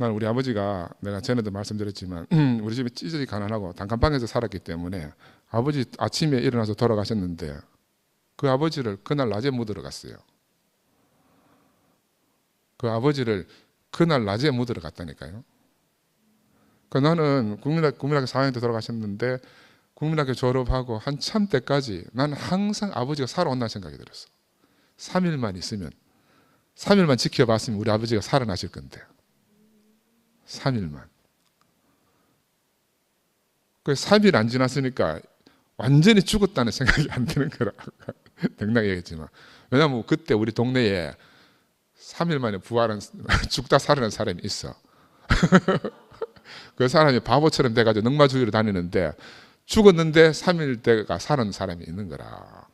난 우리 아버지가 내가 전에도 말씀드렸지만 우리 집이 찌질이 가난하고 단칸방에서 살았기 때문에 아버지 아침에 일어나서 돌아가셨는데 그 아버지를 그날 낮에 묻으러 갔어요. 그 아버지를 그날 낮에 묻으러 갔다니까요. 나는 국민학교 4학년 때 돌아가셨는데 국민학교 졸업하고 한참 때까지 나는 항상 아버지가 살아온다는 생각이 들었어. 3일만 있으면 3일만 지켜봤으면 우리 아버지가 살아나실 건데 3일만. 그 3일 안 지났으니까 완전히 죽었다는 생각이 안 드는 거라. 당당히 얘기했지만. 왜냐하면 그때 우리 동네에 3일 만에 부활한 죽다 살아난 사람이 있어. 그 사람이 바보처럼 돼가지고 넝마주기로 다니는데 죽었는데 3일 때가 살아난 사람이 있는 거라.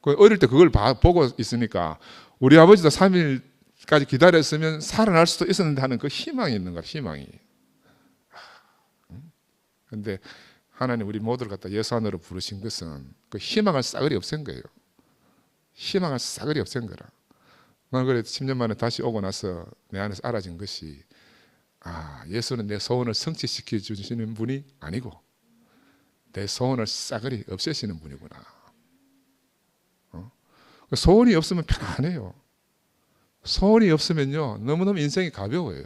어릴 때 그걸 보고 있으니까 우리 아버지도 3일까지 기다렸으면 살아날 수도 있었는데 하는 그 희망이 있는 거야. 희망이. 그런데 하나님 우리 모두를 갖다 예수 안으로 부르신 것은 그 희망을 싸그리 없앤 거예요. 희망을 싸그리 없앤 거라. 나는 그래 10년 만에 다시 오고 나서 내 안에서 알아진 것이 예수는 내 소원을 성취시켜 주시는 분이 아니고 내 소원을 싸그리 없애시는 분이구나. 소원이 없으면 편안해요. 소원이 없으면요 너무너무 인생이 가벼워요.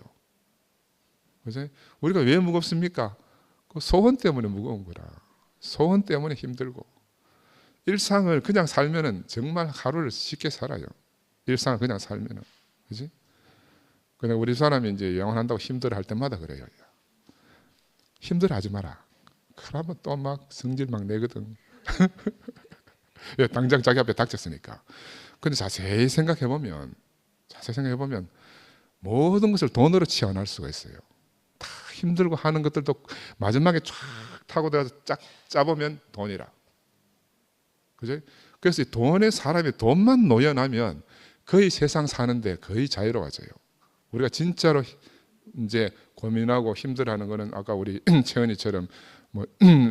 그죠? 우리가 왜 무겁습니까? 그 소원 때문에 무거운 거라. 소원 때문에 힘들고 일상을 그냥 살면은 정말 하루를 쉽게 살아요. 일상을 그냥 살면은, 그지? 그냥 우리 사람이 이제 영원한다고 힘들어할 때마다 그래요. 힘들어하지 마라. 그러면 또 막 성질 막 내거든. 당장 자기 앞에 닥쳤으니까. 근데 자세히 생각해 보면 모든 것을 돈으로 치환할 수가 있어요. 다 힘들고 하는 것들도 마지막에 쫙 타고 들어가서 쫙 짜보면 돈이라. 그죠? 그래서 돈에 사람이 돈만 놓여나면 거의 세상 사는데 거의 자유로워져요. 우리가 진짜로 이제 고민하고 힘들어하는 거는 아까 우리 채은이처럼 뭐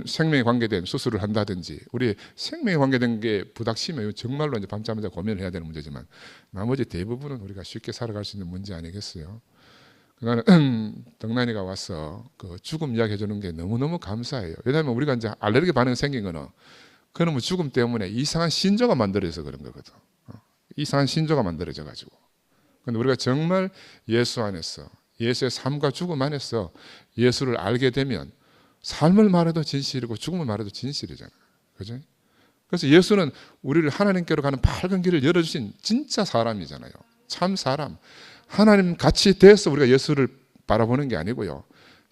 생명에 관계된 수술을 한다든지 우리 생명에 관계된 게 부닥치면 정말로 이제 밤잠 자 고민을 해야 되는 문제지만 나머지 대부분은 우리가 쉽게 살아갈 수 있는 문제 아니겠어요? 나는 덕난이가 와서 그 죽음 이야기 해주는 게 너무너무 감사해요. 왜냐하면 우리가 이제 알레르기 반응 생긴 거는 그놈의 죽음 때문에 이상한 신조가 만들어져서 그런 거거든. 이상한 신조가 만들어져 가지고. 근데 우리가 정말 예수 안에서 예수의 삶과 죽음 안에서 예수를 알게 되면 삶을 말해도 진실이고 죽음을 말해도 진실이잖아요. 그죠? 그래서 예수는 우리를 하나님께로 가는 밝은 길을 열어주신 진짜 사람이잖아요. 참 사람. 하나님 같이 돼서 우리가 예수를 바라보는 게 아니고요.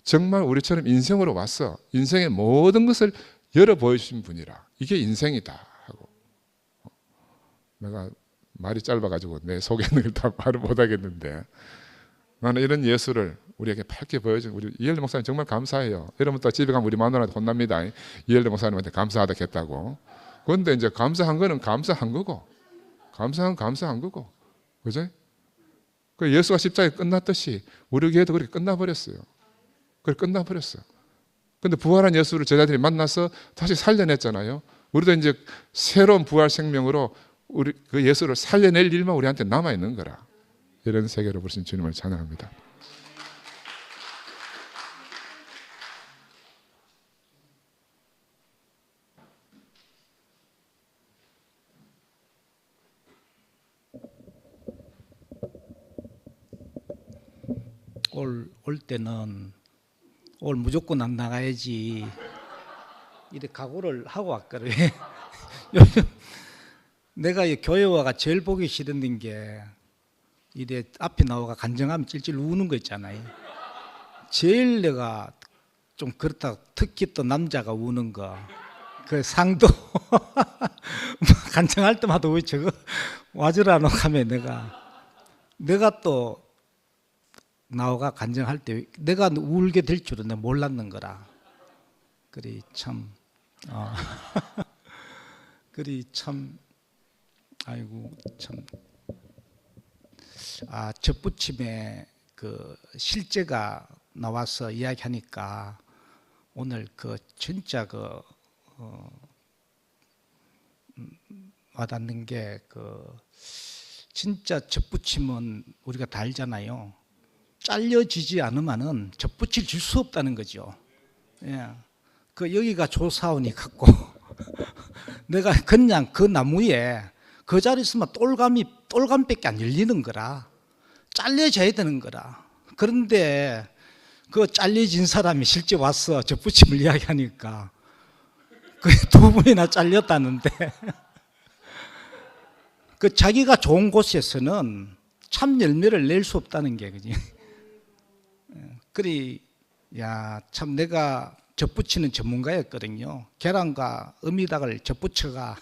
정말 우리처럼 인생으로 와서 인생의 모든 것을 열어 보여주신 분이라. 이게 인생이다 하고. 내가 말이 짧아가지고 내 속에 있는 걸 다 말을 못하겠는데 나는 이런 예수를 우리에게 밝게 보여준 우리 이엘드 목사님 정말 감사해요. 여러분 또 집에 가면 우리 마누라한테 혼납니다. 이엘드 목사님한테 감사하다 했다고. 그런데 이제 감사한 거는 감사한 거고 감사한 거고 그죠? 그 예수가 십자가에 끝났듯이 우리 교회도 그렇게 끝나버렸어요. 그렇게 끝나버렸어. 근데 부활한 예수를 제자들이 만나서 다시 살려냈잖아요. 우리도 이제 새로운 부활 생명으로 우리 그 예수를 살려낼 일만 우리한테 남아 있는 거라. 이런 세계로 부르신 주님을 찬양합니다. 올 때는 올 무조건 안 나가야지 이렇게 각오를 하고 왔거든. 요즘 내가 이 교회와가 제일 보기 싫은 게 이래 앞에 나와가 간증하면 찔찔 우는 거 있잖아요. 제일 내가 좀 그렇다. 특히 또 남자가 우는 거. 그 상도 간증할 때마다 왜 저거 와주라노 하면 내가 또 나와가 간증할 때 내가 울게 될 줄은 내가 몰랐는 거라. 그리 참 그리 참 아이고 참 접붙임에 그 실제가 나와서 이야기하니까 오늘 그 진짜 그 와닿는 게 그 진짜 접붙임은 우리가 다 알잖아요. 잘려지지 않으면은 접붙일 줄 수 없다는 거죠. 예. 그 여기가 조사원이 같고 내가 그냥 그 나무에 그 자리 있으면 똘감밖에 안 열리는 거라. 잘려져야 되는 거라. 그런데 그 잘려진 사람이 실제 와서 접붙임을 이야기하니까 그 두 분이나 잘렸다는데 그 자기가 좋은 곳에서는 참 열매를 낼 수 없다는 게 그지. 그리 야 참 내가 접붙이는 전문가였거든요. 계란과 어미닭을 접붙여가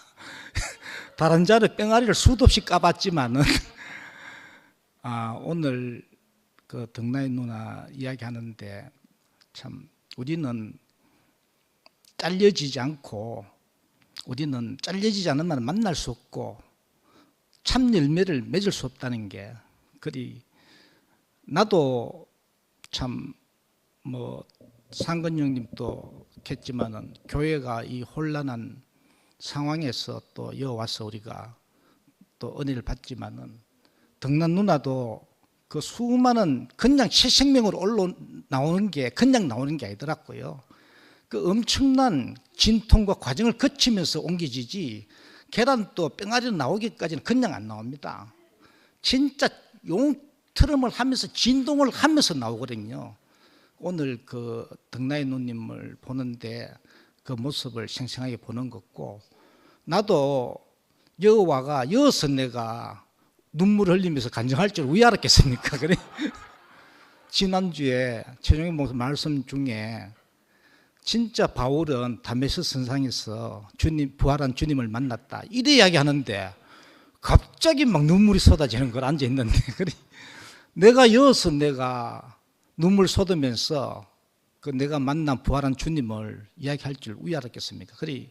다른 자를 뺑아리를 수도 없이 까봤지만은 오늘 그 덕나이 누나 이야기하는데 참 우리는 잘려지지 않고 우리는 잘려지지 않으면 만날 수 없고 참 열매를 맺을 수 없다는 게 그리 나도 참 뭐 상근형님도 했지만은 교회가 이 혼란한 상황에서 또 이어와서 우리가 또 은혜를 받지만은 덕난 누나도 그 수많은 그냥 새 생명으로 나오는 게 그냥 나오는 게 아니더라고요. 그 엄청난 진통과 과정을 거치면서 옮겨지지 계란도 뺑아리로 나오기까지는 그냥 안 나옵니다. 진짜 용트름을 하면서 진동을 하면서 나오거든요. 오늘 그 덕나이 누님을 보는데 그 모습을 생생하게 보는 것고 나도 여와가 여어서 내가 눈물 흘리면서 간증할 줄 왜 알았겠습니까? 그래. 지난주에 최종의 목사 말씀 중에 진짜 바울은 다메섹 선상에서 주님 부활한 주님을 만났다 이래 이야기하는데 갑자기 막 눈물이 쏟아지는 걸 앉아 있는데 그래. 내가 여어서 내가 눈물 쏟으면서 그 내가 만난 부활한 주님을 이야기할 줄 왜 알았겠습니까? 그래.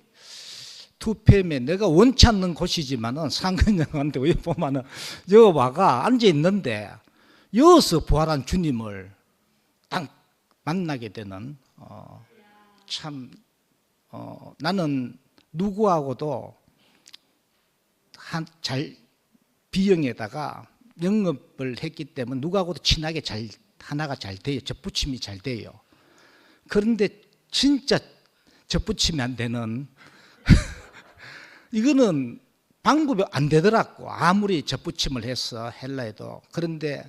투팸에 내가 원치 않는 곳이지만은 상근형한테 왜 보면은 여와가 앉아 있는데 여기서 부활한 주님을 딱 만나게 되는 참 나는 누구하고도 잘 비영에다가 영업을 했기 때문에 누구하고도 친하게 하나가 잘 돼요. 접붙임이 잘 돼요. 그런데 진짜 접붙임이 안 되는 이거는 방법이 안 되더라고. 아무리 접붙임을 해서 헬라에도. 그런데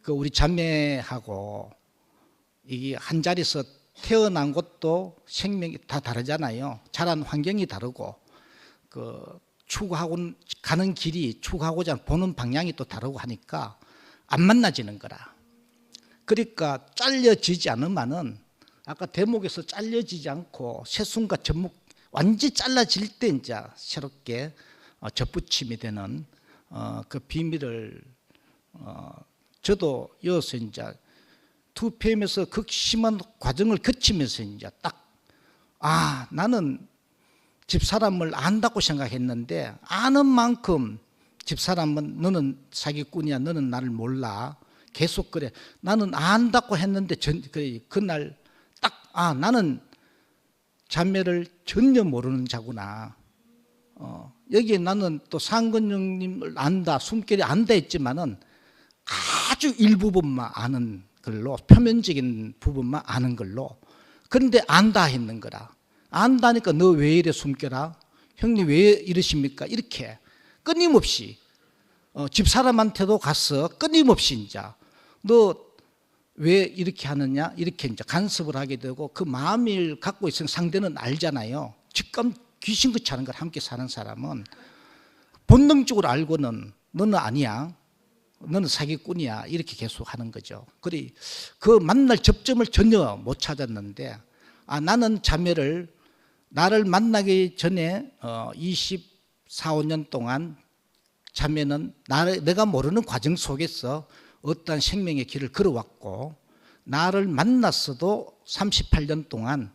그 우리 자매하고 이게 한 자리에서 태어난 것도 생명이 다 다르잖아요. 자란 환경이 다르고 그 추구하고 가는 길이 추구하고자 보는 방향이 또 다르고 하니까 안 만나지는 거라. 그러니까 잘려지지 않으면은 아까 대목에서 잘려지지 않고 새순과 접목 완전히 잘라질 때 이제 새롭게 접붙임이 되는 그 비밀을 저도 이어서 이제 투팸에서 극심한 과정을 거치면서 이제 딱 나는 집사람을 안다고 생각했는데 아는 만큼 집사람은 너는 사기꾼이야 너는 나를 몰라 계속 그래 나는 안다고 했는데 그날 딱 나는 자매를 전혀 모르는 자구나. 여기에 나는 또 상근형님을 안다 숨결이 안다 했지만은 아주 일부분만 아는 걸로 표면적인 부분만 아는 걸로 그런데 안다 했는 거라. 안다니까 너 왜 이래 숨결아? 형님 왜 이러십니까? 이렇게 끊임없이 집사람한테도 가서 끊임없이 이제 너 왜 이렇게 하느냐? 이렇게 이제 간섭을 하게 되고 그 마음을 갖고 있으면 상대는 알잖아요. 직감 귀신같이 하는 걸 함께 사는 사람은 본능적으로 알고는 너는 아니야. 너는 사기꾼이야. 이렇게 계속 하는 거죠. 그래 그 만날 접점을 전혀 못 찾았는데 나는 자매를 나를 만나기 전에 24, 5년 동안 자매는 내가 모르는 과정 속에서 어떠한 생명의 길을 걸어왔고 나를 만났어도 38년 동안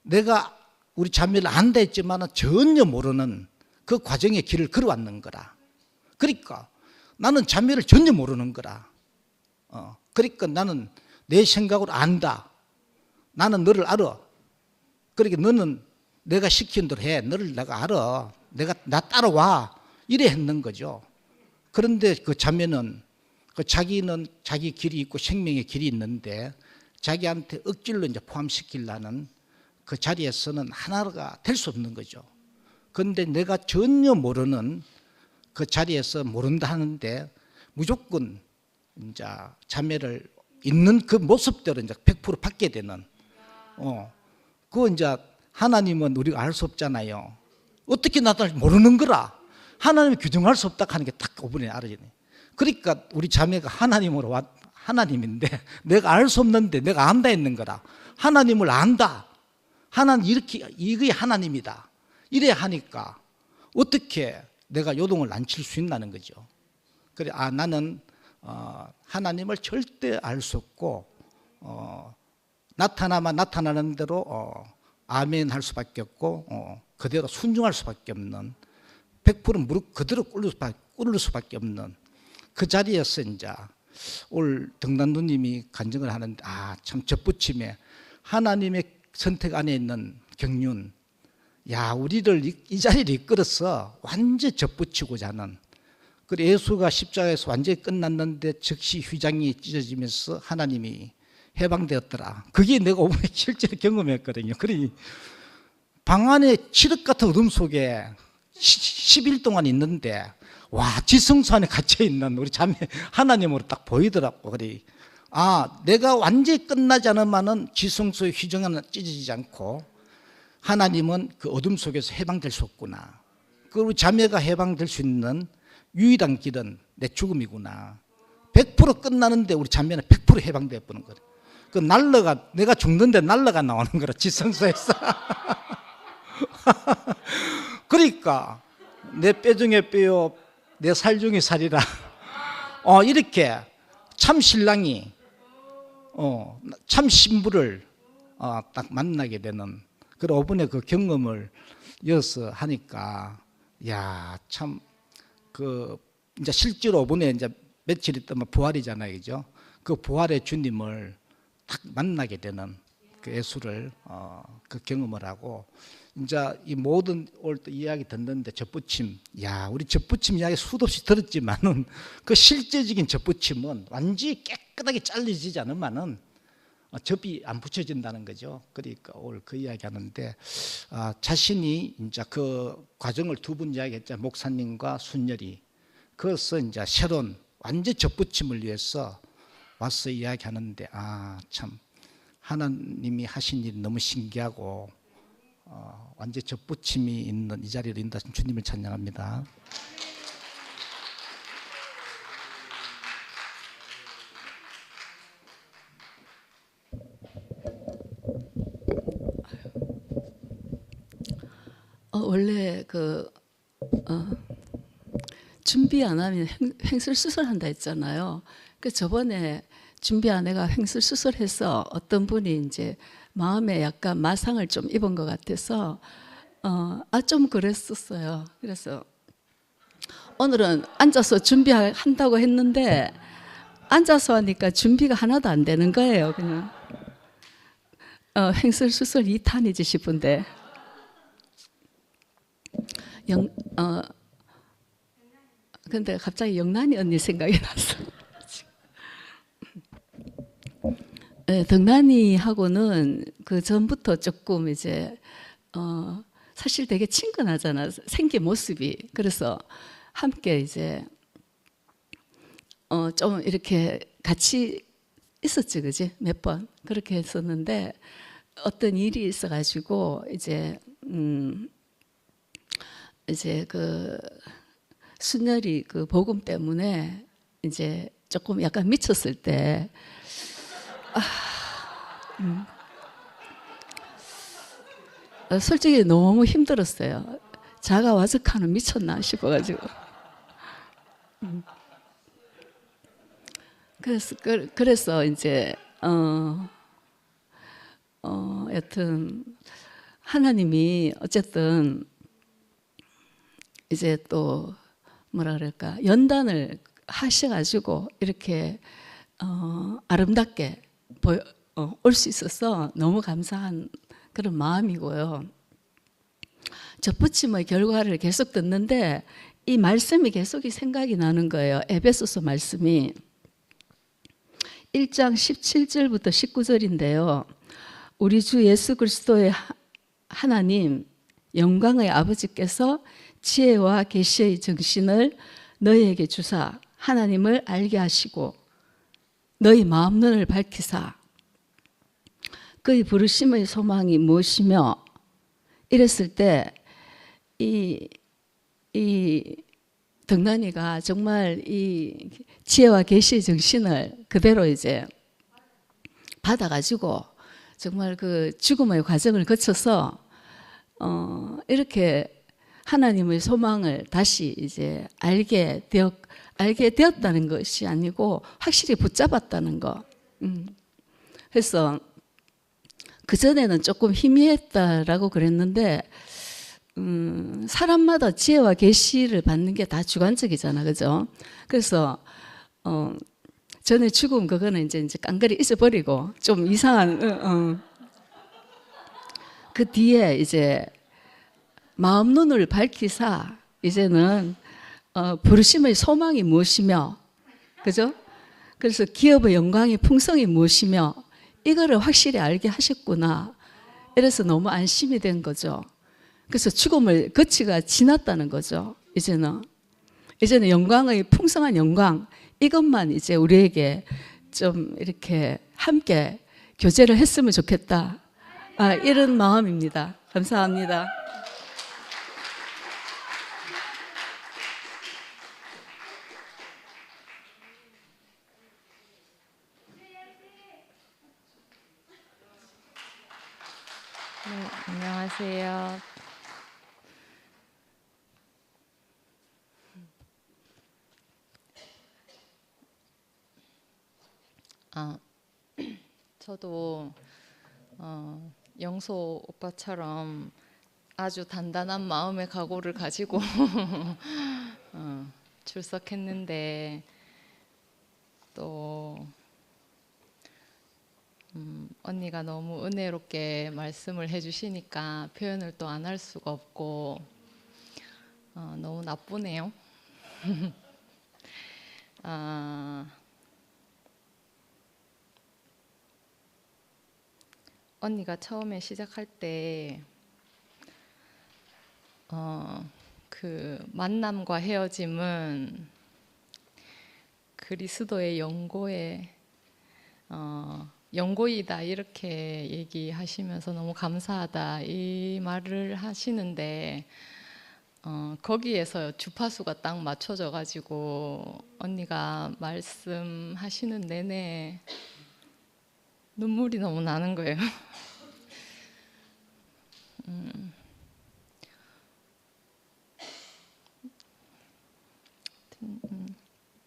내가 우리 자매를 안다 했지만 전혀 모르는 그 과정의 길을 걸어왔는 거라. 그러니까 나는 자매를 전혀 모르는 거라. 그러니까 나는 내 생각으로 안다. 나는 너를 알아. 그러니까 너는 내가 시킨 대로 해. 너를 내가 알아. 나 따라와. 이래 했는 거죠. 그런데 그 자매는 그 자기는 자기 길이 있고 생명의 길이 있는데 자기한테 억지로 이제 포함시키려는 그 자리에서는 하나가 될 수 없는 거죠. 그런데 내가 전혀 모르는 그 자리에서 모른다 하는데 무조건 이제 자매를 있는 그 모습대로 이제 100% 받게 되는. 그 이제 하나님은 우리가 알 수 없잖아요. 어떻게 나타날지 모르는 거라. 하나님이 규정할 수 없다 하는 게 딱 5분에 알아지네. 그러니까 우리 자매가 하나님으로 하나님인데 내가 알 수 없는데 내가 안다 했는 거라. 하나님을 안다. 하나님 이게 하나님이다. 이래 하니까 어떻게 내가 요동을 안 칠 수 있다는 거죠. 그래 나는 하나님을 절대 알 수 없고 나타나면 나타나는 대로 아멘 할 수밖에 없고 그대로 순종할 수밖에 없는 100% 무릎 그대로 꿇을 수밖에 없는 그 자리에서 이제 올 등단 누님이 간증을 하는데 참 접붙임에 하나님의 선택 안에 있는 경륜, 우리를 이 자리를 이끌어서 완전히 접붙이고자 하는. 그리고 예수가 십자가에서 완전히 끝났는데 즉시 휘장이 찢어지면서 하나님이 해방되었더라. 그게 내가 오늘 실제로 경험했거든요. 그러니 방 안에 칠흑 같은 어둠 속에 10일 동안 있는데 지성소 안에 갇혀 있는 우리 자매 하나님으로 딱 보이더라고. 그래 내가 완전히 끝나지 않으면은 지성소의 휘정은 찢어지지 않고 하나님은 그 어둠 속에서 해방될 수 없구나. 그리고 자매가 해방될 수 있는 유일한 길은 내 죽음이구나. 100% 끝나는데 우리 자매는 100% 해방되어 버는 거래. 그 날러가 내가 죽는데 날러가 나오는 거라 지성소에서. 그러니까 내 뼈 중에 뼈요 내 살 중에 살이라. 이렇게 참 신랑이 참 신부를 딱 만나게 되는 그런 5분의 그 경험을 이어서 하니까 참 이제 실제로 5분에 이제 며칠 있다면 부활이잖아요, 그죠? 그 부활의 주님을 딱 만나게 되는 그 예수를 그 경험을 하고 이제 이 모든 오늘 또 이야기 듣는데 접붙임, 우리 접붙임 이야기 수도 없이 들었지만은 그 실제적인 접붙임은 완전히 깨끗하게 잘리지 않으면은 접이 안 붙여진다는 거죠. 그러니까 오늘 그 이야기 하는데 자신이 이제 그 과정을 두 분 이야기했잖아요. 목사님과 순열이. 그래서 이제 새로운 완전 접붙임을 위해서 와서 이야기하는데 참 하나님이 하신 일이 너무 신기하고 완전 접붙임이 있는 이 자리를 인도하신 주님을 찬양합니다. 원래 준비 안 하면 횡설수설한다 했잖아요. 그 저번에 준비 안 해가 횡설수설해서 어떤 분이 이제 마음에 약간 마상을 좀 입은 것 같아서 좀 그랬었어요. 그래서 오늘은 앉아서 준비한다고 했는데 앉아서 하니까 준비가 하나도 안 되는 거예요. 그냥 횡설수설 2탄이지 싶은데 근데 갑자기 영란이 언니 생각이 났어. 등란이하고는 그 전부터 조금 이제 사실 되게 친근하잖아. 생긴 모습이. 그래서 함께 이제 좀 이렇게 같이 있었지, 그지? 몇 번 그렇게 했었는데 어떤 일이 있어가지고 이제 그 순열이 그 복음 때문에 이제 조금 약간 미쳤을 때 솔직히 너무 힘들었어요. 자가 와적하는 미쳤나 싶어가지고. 그래서 이제 여튼 하나님이 어쨌든 이제 또 뭐라 그럴까 연단을 하셔가지고 이렇게 아름답게 올 수 있어서 너무 감사한 그런 마음이고요. 접붙임의 결과를 계속 듣는데 이 말씀이 계속 생각이 나는 거예요. 에베소서 말씀이 1장 17절부터 19절인데요. 우리 주 예수 그리스도의 하나님 영광의 아버지께서 지혜와 계시의 정신을 너희에게 주사 하나님을 알게 하시고 너희 마음 눈을 밝히사 그의 부르심의 소망이 무엇이며 이랬을 때 이 덕난이가 정말 이 지혜와 계시의 정신을 그대로 이제 받아가지고 정말 그 죽음의 과정을 거쳐서 이렇게 하나님의 소망을 다시 이제 알게 되었다는 것이 아니고 확실히 붙잡았다는 거. 그래서 그 전에는 조금 희미했다라고 그랬는데 사람마다 지혜와 계시를 받는 게 다 주관적이잖아, 그죠? 그래서 전에 죽음 그거는 이제 깡그리 잊어버리고 좀 이상한 그 뒤에 이제 마음 눈을 밝히사 이제는 부르심의 소망이 무엇이며, 그죠? 그래서 기업의 영광의 풍성이 무엇이며 이거를 확실히 알게 하셨구나. 이래서 너무 안심이 된 거죠. 그래서 죽음을 거치가 지났다는 거죠. 이제는 영광의 풍성한 영광 이것만 이제 우리에게 좀 이렇게 함께 교제를 했으면 좋겠다. 이런 마음입니다. 감사합니다. 네, 안녕하세요. 저도 영소 오빠처럼 아주 단단한 마음의 각오를 가지고 출석했는데 또 언니가 너무 은혜롭게 말씀을 해주시니까 표현을 또 안 할 수가 없고 너무 나쁘네요. 언니가 처음에 시작할 때 그 만남과 헤어짐은 그리스도의 연고이다 이렇게 얘기하시면서 너무 감사하다 이 말을 하시는데 거기에서 주파수가 딱 맞춰져 가지고 언니가 말씀하시는 내내 눈물이 너무 나는 거예요.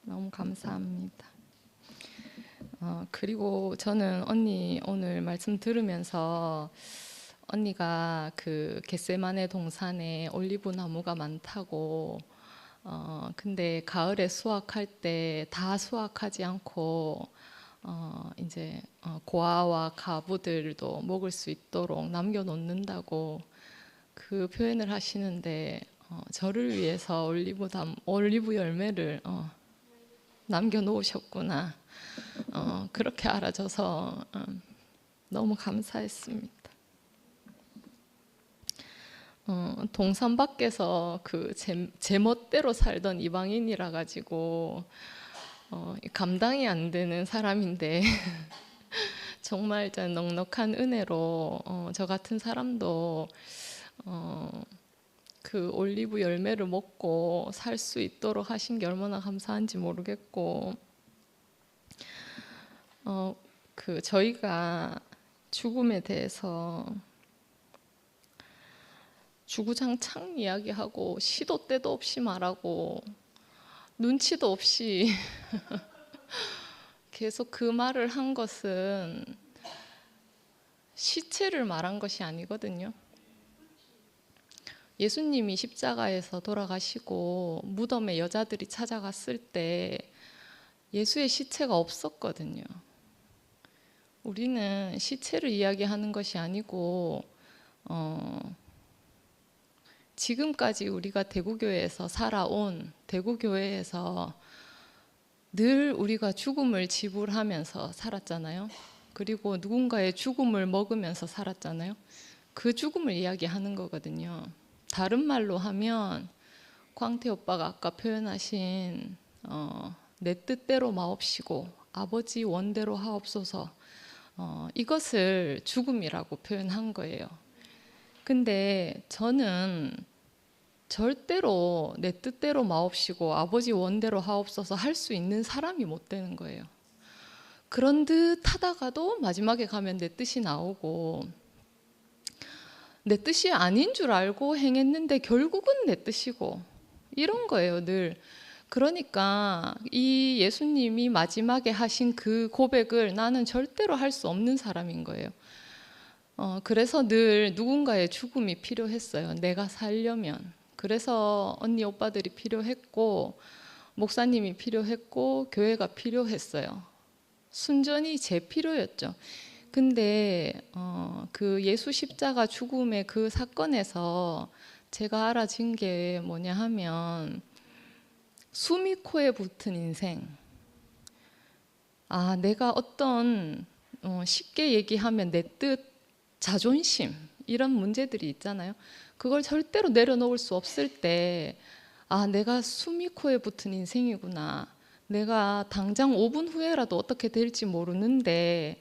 너무 감사합니다. 그리고 저는 언니 오늘 말씀 들으면서 언니가 그 겟세마네 동산에 올리브 나무가 많다고 근데 가을에 수확할 때 다 수확하지 않고 이제 고아와 가부들도 먹을 수 있도록 남겨놓는다고 그 표현을 하시는데 저를 위해서 올리브 열매를 남겨놓으셨구나. 그렇게 알아줘서 너무 감사했습니다. 동산 밖에서 그 제 멋대로 살던 이방인이라 가지고 감당이 안 되는 사람인데 정말 넉넉한 은혜로 저 같은 사람도 그 올리브 열매를 먹고 살 수 있도록 하신 게 얼마나 감사한지 모르겠고 그 저희가 죽음에 대해서 주구장창 이야기하고 시도 때도 없이 말하고 눈치도 없이 계속 그 말을 한 것은 시체를 말한 것이 아니거든요. 예수님이 십자가에서 돌아가시고 무덤에 여자들이 찾아갔을 때 예수의 시체가 없었거든요. 우리는 시체를 이야기하는 것이 아니고 지금까지 우리가 대구교회에서 살아온 대구교회에서 늘 우리가 죽음을 지불하면서 살았잖아요. 그리고 누군가의 죽음을 먹으면서 살았잖아요. 그 죽음을 이야기하는 거거든요. 다른 말로 하면 광태 오빠가 아까 표현하신 내 뜻대로 마옵시고 아버지 원대로 하옵소서, 이것을 죽음이라고 표현한 거예요. 근데 저는 절대로 내 뜻대로 마옵시고 아버지 원대로 하옵소서 할 수 있는 사람이 못 되는 거예요. 그런 듯 하다가도 마지막에 가면 내 뜻이 나오고, 내 뜻이 아닌 줄 알고 행했는데 결국은 내 뜻이고, 이런 거예요, 늘. 그러니까 이 예수님이 마지막에 하신 그 고백을 나는 절대로 할 수 없는 사람인 거예요. 그래서 늘 누군가의 죽음이 필요했어요, 내가 살려면. 그래서 언니 오빠들이 필요했고, 목사님이 필요했고, 교회가 필요했어요. 순전히 제 필요였죠. 근데 그 예수 십자가 죽음의 그 사건에서 제가 알아진 게 뭐냐 하면, 숨이 코에 붙은 인생. 내가 어떤 쉽게 얘기하면 내 뜻, 자존심, 이런 문제들이 있잖아요. 그걸 절대로 내려놓을 수 없을 때, 내가 숨이 코에 붙은 인생이구나. 내가 당장 5분 후에라도 어떻게 될지 모르는데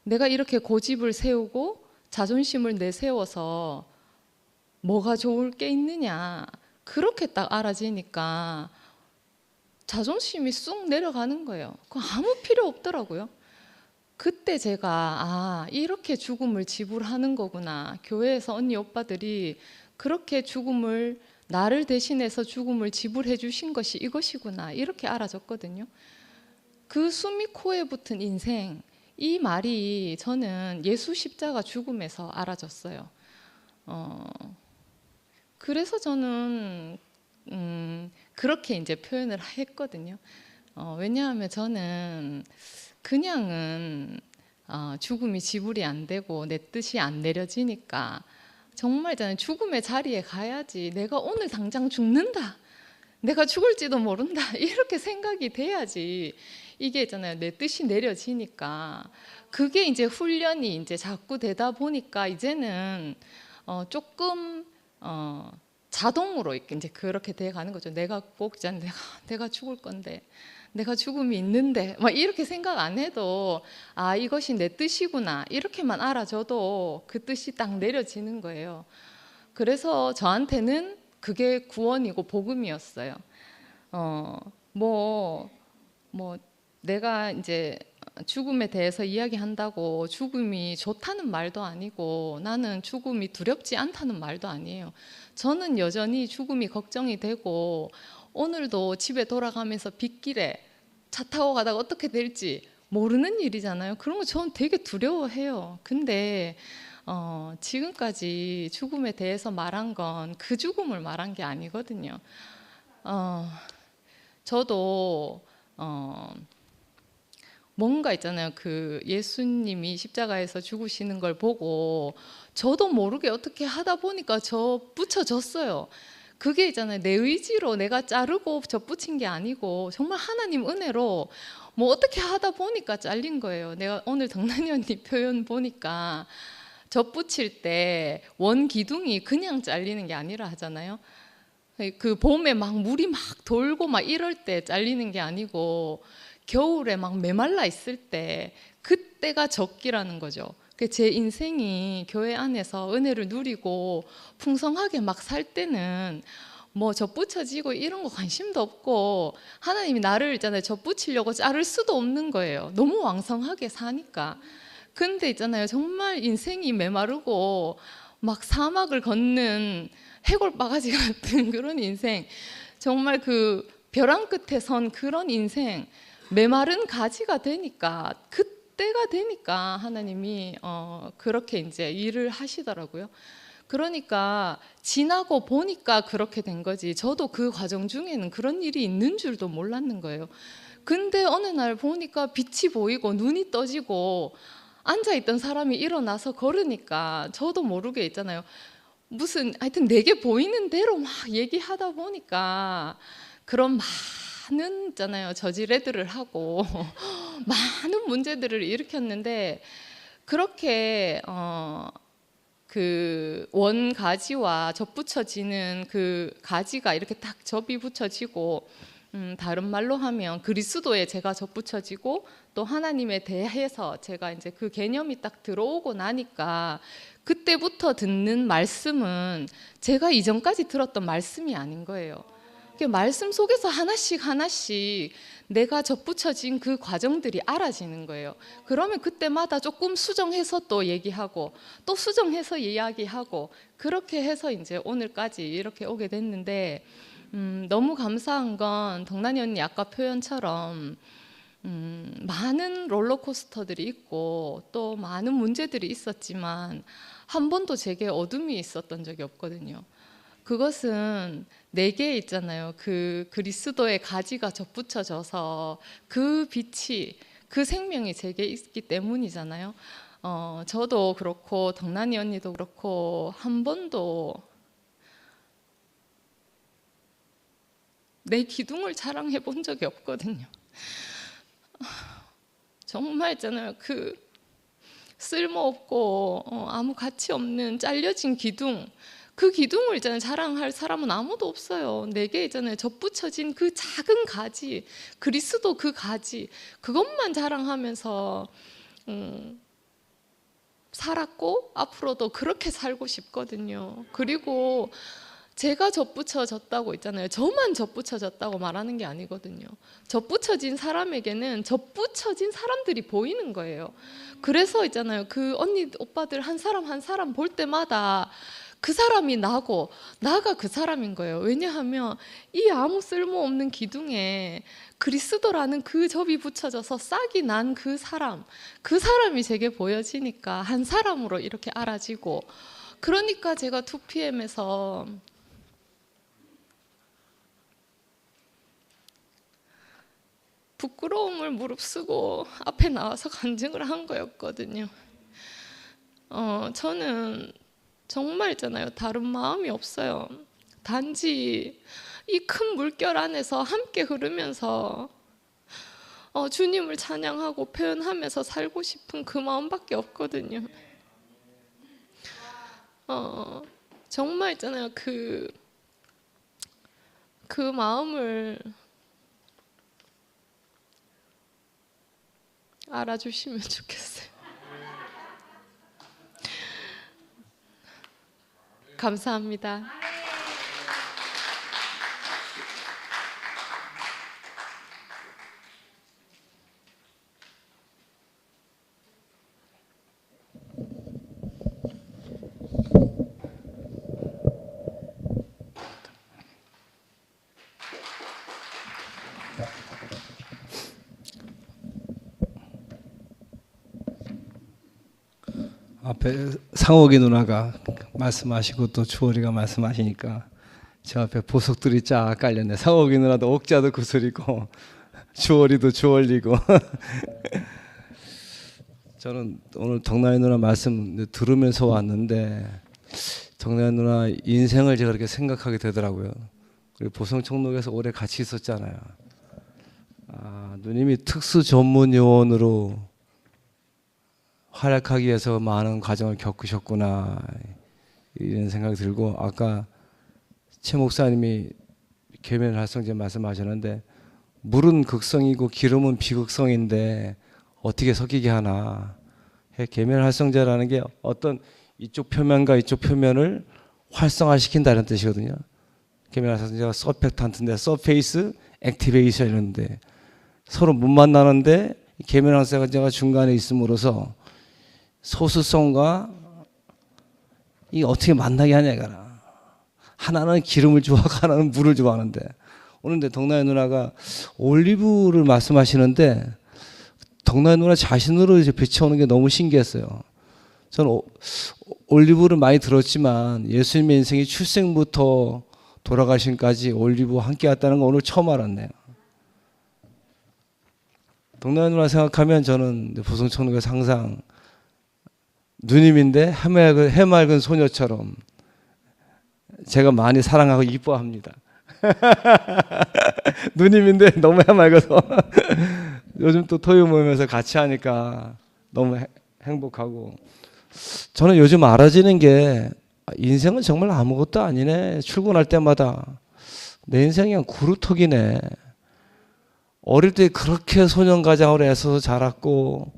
내가 이렇게 고집을 세우고 자존심을 내세워서 뭐가 좋을 게 있느냐. 그렇게 딱 알아지니까 자존심이 쑥 내려가는 거예요. 그거 아무 필요 없더라고요. 그때 제가 이렇게 죽음을 지불하는 거구나. 교회에서 언니 오빠들이 그렇게 죽음을, 나를 대신해서 죽음을 지불해 주신 것이 이것이구나, 이렇게 알아졌거든요. 그 숨이 코에 붙은 인생, 이 말이 저는 예수 십자가 죽음에서 알아졌어요. 그래서 저는 그렇게 이제 표현을 했거든요. 왜냐하면 저는 그냥은 죽음이 지불이 안 되고 내 뜻이 안 내려지니까, 정말 있잖아요, 죽음의 자리에 가야지. 내가 오늘 당장 죽는다, 내가 죽을지도 모른다, 이렇게 생각이 돼야지 이게 있잖아요, 내 뜻이 내려지니까. 그게 이제 훈련이 이제 자꾸 되다 보니까 이제는 조금 자동으로 이제 그렇게 돼 가는 거죠. 내가 꼭 있잖아요, 내가 죽을 건데, 내가 죽음이 있는데, 막 이렇게 생각 안 해도 이것이 내 뜻이구나, 이렇게만 알아줘도 그 뜻이 딱 내려지는 거예요. 그래서 저한테는 그게 구원이고 복음이었어요. 내가 이제 죽음에 대해서 이야기한다고 죽음이 좋다는 말도 아니고, 나는 죽음이 두렵지 않다는 말도 아니에요. 저는 여전히 죽음이 걱정이 되고, 오늘도 집에 돌아가면서 빗길에 차 타고 가다가 어떻게 될지 모르는 일이잖아요. 그런 거 저는 되게 두려워해요. 근데 지금까지 죽음에 대해서 말한 건 그 죽음을 말한 게 아니거든요. 저도 뭔가 있잖아요, 그 예수님이 십자가에서 죽으시는 걸 보고 저도 모르게 어떻게 하다 보니까 붙여졌어요. 그게 있잖아요, 내 의지로 내가 자르고 접붙인 게 아니고 정말 하나님 은혜로 뭐 어떻게 하다 보니까 잘린 거예요. 내가 오늘 덕란이 언니 표현 보니까 접붙일 때 원 기둥이 그냥 잘리는 게 아니라 하잖아요. 그 봄에 막 물이 막 돌고 막 이럴 때 잘리는 게 아니고, 겨울에 막 메말라 있을 때, 그때가 적기라는 거죠. 제 인생이 교회 안에서 은혜를 누리고 풍성하게 막 살 때는 뭐 접붙여지고 이런 거 관심도 없고, 하나님이 나를 있잖아요, 접붙이려고 자를 수도 없는 거예요. 너무 왕성하게 사니까. 근데 있잖아요, 정말 인생이 메마르고 막 사막을 걷는 해골 바가지 같은 그런 인생, 정말 그 벼랑 끝에 선 그런 인생, 메마른 가지가 되니까, 그때가 되니까 하나님이 그렇게 이제 일을 하시더라고요. 그러니까 지나고 보니까 그렇게 된 거지, 저도 그 과정 중에는 그런 일이 있는 줄도 몰랐는 거예요. 근데 어느 날 보니까 빛이 보이고 눈이 떠지고 앉아있던 사람이 일어나서 걸으니까 저도 모르게 있잖아요, 하여튼 내게 보이는 대로 막 얘기하다 보니까 그런 많은 있잖아요. 저지레들을 하고 많은 문제들을 일으켰는데 그렇게 그 원가지와 접붙여지는 그 가지가 이렇게 딱 접이 붙여지고 다른 말로 하면 그리스도에 제가 접붙여지고 또 하나님에 대해서 제가 이제 그 개념이 딱 들어오고 나니까 그때부터 듣는 말씀은 제가 이전까지 들었던 말씀이 아닌 거예요. 말씀 속에서 하나씩 내가 접붙여진 그 과정들이 알아지는 거예요. 그러면 그때마다 조금 수정해서 또 얘기하고 또 수정해서 이야기하고 그렇게 해서 이제 오늘까지 이렇게 오게 됐는데 너무 감사한 건 덕란이 언니 아까 표현처럼 많은 롤러코스터들이 있고 또 많은 문제들이 있었지만 한 번도 제게 어둠이 있었던 적이 없거든요. 그것은 내게 있잖아요. 그 그리스도의 가지가 접붙여져서 그 빛이 그 생명이 제게 있기 때문이잖아요. 저도 그렇고 덕란이 언니도 그렇고 한 번도 내 기둥을 자랑해 본 적이 없거든요. 정말 있잖아요. 그 쓸모없고 아무 가치 없는 잘려진 기둥, 그 기둥을 있잖아요. 자랑할 사람은 아무도 없어요. 내게 있잖아요. 접붙여진 그 작은 가지, 그리스도 그 가지, 그것만 자랑하면서 살았고 앞으로도 그렇게 살고 싶거든요. 그리고 제가 접붙여졌다고 있잖아요. 저만 접붙여졌다고 말하는 게 아니거든요. 접붙여진 사람에게는 접붙여진 사람들이 보이는 거예요. 그래서 있잖아요. 그 언니 오빠들 한 사람 볼 때마다 그 사람이 나고 나가 그 사람인 거예요. 왜냐하면 이 아무 쓸모없는 기둥에 그리스도라는 그 접이 붙여져서 싹이 난 그 사람이 제게 보여지니까 한 사람으로 이렇게 알아지고, 그러니까 제가 2PM에서 부끄러움을 무릅쓰고 앞에 나와서 간증을 한 거였거든요. 저는 정말 있잖아요. 다른 마음이 없어요. 단지 이 큰 물결 안에서 함께 흐르면서 주님을 찬양하고 표현하면서 살고 싶은 그 마음밖에 없거든요. 정말 있잖아요. 그 마음을 알아주시면 좋겠어요. 감사합니다. 앞에 상옥이 누나가 말씀하시고 또 주월이가 말씀하시니까 저 앞에 보석들이 쫙 깔렸네. 상옥이 누나도 옥자도 구슬이고 주월이도 주월이고 저는 오늘 덕란이 누나 말씀 들으면서 왔는데 덕란이 누나 인생을 제가 그렇게 생각하게 되더라고요. 그리고 보성총록에서 오래 같이 있었잖아요. 누님이 특수 전문 요원으로 활약하기 위해서 많은 과정을 겪으셨구나 이런 생각이 들고, 아까 최 목사님이 계면활성제 말씀하셨는데 물은 극성이고 기름은 비극성인데 어떻게 섞이게 하나. 계면활성제라는 게 어떤 이쪽 표면과 이쪽 표면을 활성화시킨다는 뜻이거든요. 계면활성제가 서펙탄트인데 서페이스 액티베이션 이런데 서로 못 만나는데 계면활성제가 중간에 있음으로써 소수성과 이 어떻게 만나게 하냐 이거라. 하나는 기름을 좋아하고 하나는 물을 좋아하는데, 오늘 덕란이 누나가 올리브를 말씀하시는데 덕란이 누나 자신으로 이제 비춰오는 게 너무 신기했어요. 저는 올리브를 많이 들었지만 예수님의 인생이 출생부터 돌아가신까지 올리브와 함께 왔다는 거 오늘 처음 알았네요. 덕란이 누나 생각하면 저는 보성총록에서 항상 누님인데 해맑은 소녀처럼 제가 많이 사랑하고 이뻐합니다. 누님인데 너무 해맑아서 요즘 또 토요 모임에서 같이 하니까 너무 행복하고 저는 요즘 알아지는 게 인생은 정말 아무것도 아니네. 출근할 때마다 내 인생이 그냥 구루터기네. 어릴 때 그렇게 소년가장으로 애써서 자랐고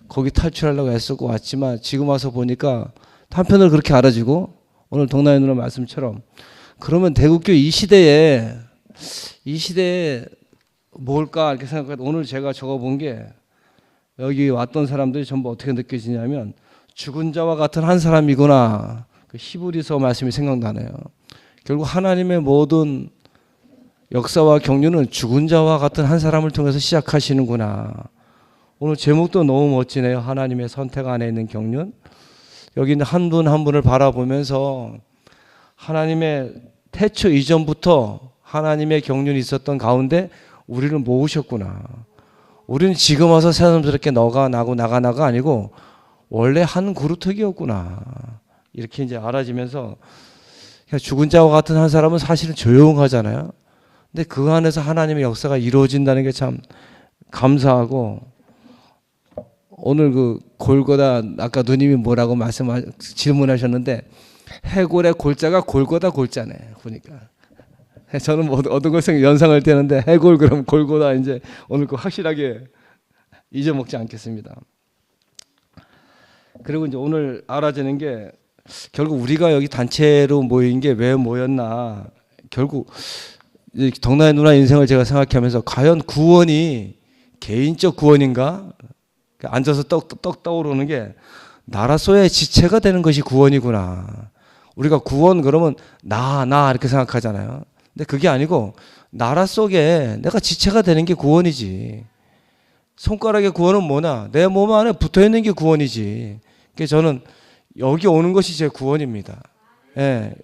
거기 탈출하려고 애쓰고 왔지만 지금 와서 보니까 한편으로 그렇게 알아지고 오늘 동나이 누나 말씀처럼 그러면 대국교 이 시대에 뭘까 이렇게 생각하다 오늘 제가 적어본 게 여기 왔던 사람들이 전부 어떻게 느껴지냐면 죽은 자와 같은 한 사람이구나. 그 히브리서 말씀이 생각나네요. 결국 하나님의 모든 역사와 경륜은 죽은 자와 같은 한 사람을 통해서 시작하시는구나. 오늘 제목도 너무 멋지네요. 하나님의 선택 안에 있는 경륜. 여기 있는 한 분 한 분을 바라보면서 하나님의 태초 이전부터 하나님의 경륜이 있었던 가운데 우리를 모으셨구나. 우리는 지금 와서 새삼스럽게 너가 나고 나가 나가 아니고 원래 한 그루터기였구나. 이렇게 이제 알아지면서 죽은 자와 같은 한 사람은 사실은 조용하잖아요. 근데 그 안에서 하나님의 역사가 이루어진다는 게 참 감사하고 오늘 그 골고다 아까 누님이 뭐라고 질문하셨는데 해골의 골자가 골고다 골자네 보니까 저는 뭐 어떤 것을 연상을 떼는데 해골 그럼 골고다 이제 오늘 그 확실하게 잊어먹지 않겠습니다. 그리고 이제 오늘 알아지는 게 결국 우리가 여기 단체로 모인 게 왜 모였나 결국 덕나의 누나 인생을 제가 생각하면서 과연 구원이 개인적 구원인가? 앉아서 떡 떠오르는 게 나라 소의 지체가 되는 것이 구원이구나. 우리가 구원 그러면 나 이렇게 생각하잖아요. 근데 그게 아니고 나라 속에 내가 지체가 되는 게 구원이지. 손가락의 구원은 뭐냐? 내 몸 안에 붙어 있는 게 구원이지. 그래서 저는 여기 오는 것이 제 구원입니다. 예,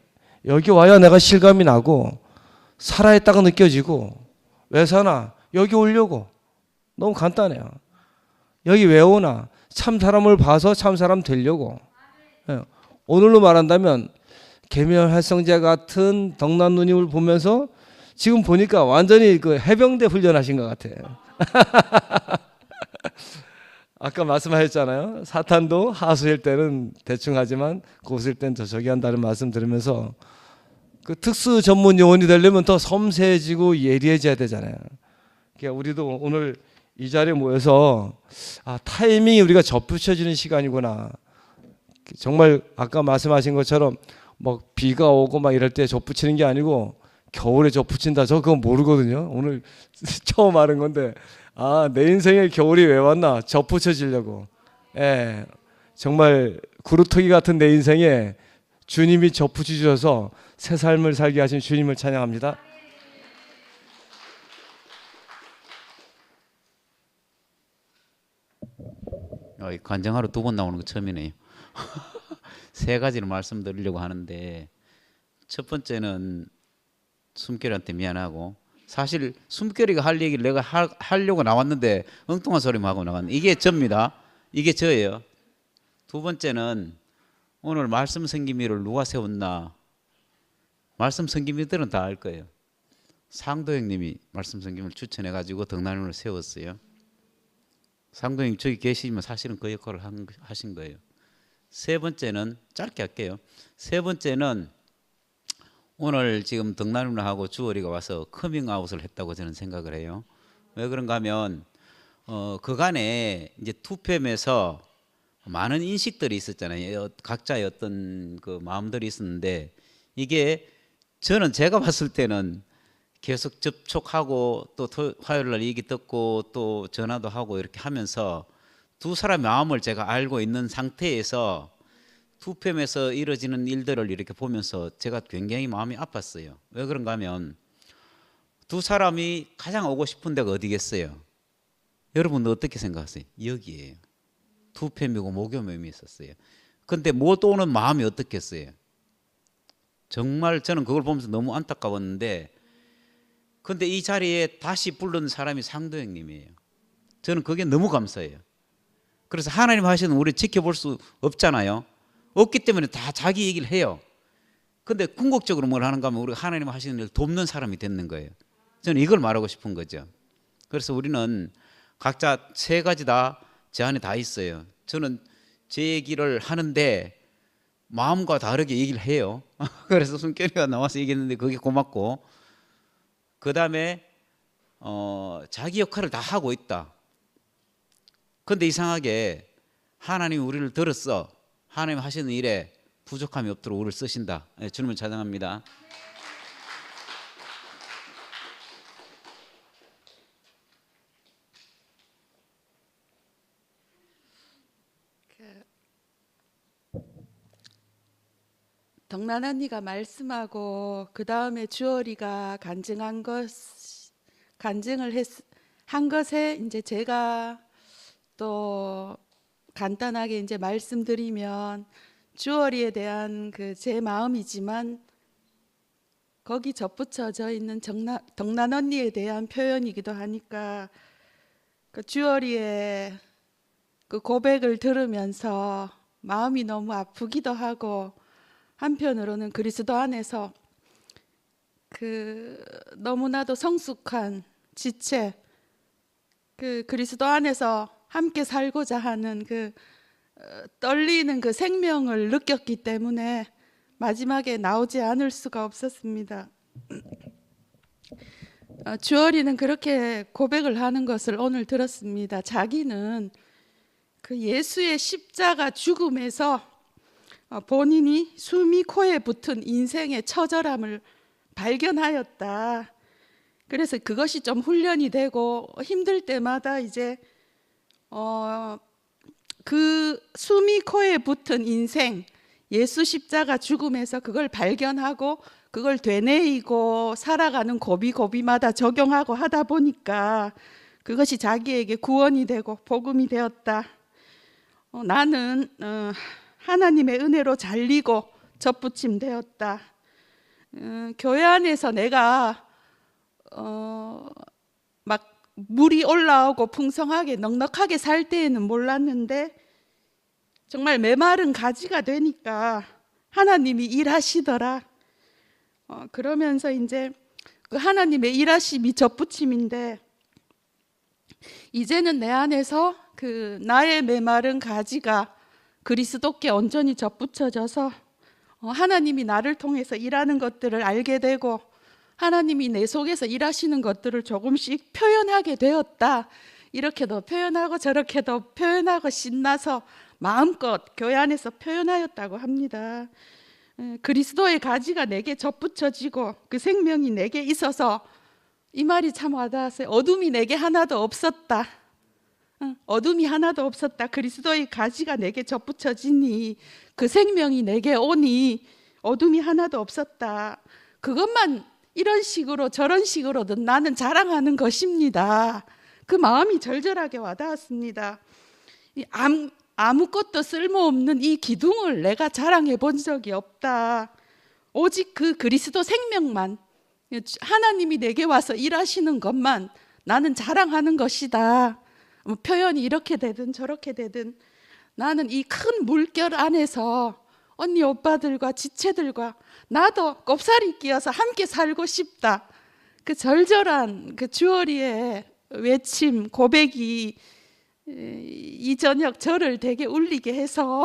여기 와야 내가 실감이 나고 살아있다고 느껴지고 왜 사나? 여기 오려고. 너무 간단해요. 여기 왜 오나? 참 사람을 봐서 참 사람 되려고. 예, 오늘로 말한다면 계면 활성제 같은 덕난 누님을 보면서 지금 보니까 완전히 그 해병대 훈련하신 것 같아요. 아까 말씀하셨잖아요. 사탄도 하수일 때는 대충 하지만 고수일 때는 저기 한다는 말씀 들으면서 그 특수 전문 요원이 되려면 더 섬세해지고 예리해져야 되잖아요. 그러니까 우리도 오늘 이 자리에 모여서 타이밍이 우리가 접붙여지는 시간이구나. 정말 아까 말씀하신 것처럼 뭐 비가 오고 막 이럴 때 접붙이는 게 아니고 겨울에 접붙인다. 저 그거 모르거든요. 오늘 처음 아는 건데 내 인생에 겨울이 왜 왔나? 접붙여지려고. 예, 정말 구루터기 같은 내 인생에 주님이 접붙여주셔서 새 삶을 살게 하신 주님을 찬양합니다. 관장하러 2번 나오는 거 처음이네요. 세 가지를 말씀드리려고 하는데 첫 번째는 숨결한테 미안하고 사실 숨결이가 할 얘기를 내가 하려고 나왔는데 엉뚱한 소리만 하고 나갔는데 이게 접니다. 이게 저예요. 두 번째는 오늘 말씀 성기미를 누가 세웠나? 말씀 성기미들은 다 알 거예요. 상도형님이 말씀 성기미를 추천해가지고 덕난을 세웠어요. 상도형님 저기 계시지만 사실은 그 역할을 하신 거예요. 세 번째는 짧게 할게요. 세 번째는 오늘 지금 덕난누나하고 주월이가 와서 커밍아웃을 했다고 저는 생각을 해요. 왜 그런가 하면 그간에 이제 투팸에서 많은 인식들이 있었잖아요. 각자의 어떤 그 마음들이 있었는데 이게 저는 제가 봤을 때는 계속 접촉하고 또 화요일 날 얘기 듣고 또 전화도 하고 이렇게 하면서 두 사람의 마음을 제가 알고 있는 상태에서 투팸에서 이루어지는 일들을 이렇게 보면서 제가 굉장히 마음이 아팠어요. 왜 그런가 하면 두 사람이 가장 오고 싶은 데가 어디겠어요? 여러분도 어떻게 생각하세요? 여기에요. 투팸이고 모교모임이 있었어요. 근데 못 오는 마음이 어떻겠어요? 정말 저는 그걸 보면서 너무 안타까웠는데 근데 이 자리에 다시 부른 사람이 상도형님이에요. 저는 그게 너무 감사해요. 그래서 하나님 하시는 우리 지켜볼 수 없잖아요. 없기 때문에 다 자기 얘기를 해요. 근데 궁극적으로 뭘 하는가 하면 우리가 하나님 하시는 일을 돕는 사람이 되는 거예요. 저는 이걸 말하고 싶은 거죠. 그래서 우리는 각자 세 가지 다 제 안에 다 있어요. 저는 제 얘기를 하는데 마음과 다르게 얘기를 해요. 그래서 숨결이가 나와서 얘기했는데 그게 고맙고, 그 다음에 자기 역할을 다 하고 있다. 근데 이상하게 하나님이 우리를 들었어. 하나님 하시는 일에 부족함이 없도록 우리를 쓰신다. 네, 주님을 찬양합니다. 덕난 언니가 말씀하고 그 다음에 주얼이가 간증을 한 것에 이제 제가 또 간단하게 이제 말씀드리면, 주얼이에 대한 그 제 마음이지만 거기 접붙여져 있는 덕난 언니에 대한 표현이기도 하니까, 그 주얼이의 그 고백을 들으면서 마음이 너무 아프기도 하고, 한편으로는 그리스도 안에서 그 너무나도 성숙한 지체, 그 그리스도 안에서 함께 살고자 하는 그 떨리는 그 생명을 느꼈기 때문에 마지막에 나오지 않을 수가 없었습니다. 주얼이는 그렇게 고백을 하는 것을 오늘 들었습니다. 자기는 그 예수의 십자가 죽음에서 본인이 숨이 코에 붙은 인생의 처절함을 발견하였다. 그래서 그것이 좀 훈련이 되고 힘들 때마다 이제 그 숨이 코에 붙은 인생, 예수 십자가 죽음에서 그걸 발견하고 그걸 되뇌이고 살아가는 고비고비마다 적용하고 하다 보니까 그것이 자기에게 구원이 되고 복음이 되었다. 나는 하나님의 은혜로 잘리고 접붙임 되었다. 교회 안에서 내가 막 물이 올라오고 풍성하게 넉넉하게 살 때에는 몰랐는데, 정말 메마른 가지가 되니까 하나님이 일하시더라. 그러면서 이제 그 하나님의 일하심이 접붙임인데, 이제는 내 안에서 그 나의 메마른 가지가 그리스도께 온전히 접붙여져서 하나님이 나를 통해서 일하는 것들을 알게 되고, 하나님이 내 속에서 일하시는 것들을 조금씩 표현하게 되었다. 이렇게도 표현하고 저렇게도 표현하고 신나서 마음껏 교회 안에서 표현하였다고 합니다. 그리스도의 가지가 내게 접붙여지고 그 생명이 내게 있어서, 이 말이 참 와닿았어요. 어둠이 내게 하나도 없었다. 어둠이 하나도 없었다. 그리스도의 가지가 내게 접붙여지니, 그 생명이 내게 오니 어둠이 하나도 없었다. 그것만 이런 식으로 저런 식으로든 나는 자랑하는 것입니다. 그 마음이 절절하게 와닿았습니다. 아무것도 쓸모없는 이 기둥을 내가 자랑해 본 적이 없다. 오직 그 그리스도 생명만, 하나님이 내게 와서 일하시는 것만 나는 자랑하는 것이다. 표현이 이렇게 되든 저렇게 되든 나는 이 큰 물결 안에서 언니 오빠들과 지체들과 나도 꼽사리 끼어서 함께 살고 싶다. 그 절절한 그 주얼이의 외침 고백이 이 저녁 저를 되게 울리게 해서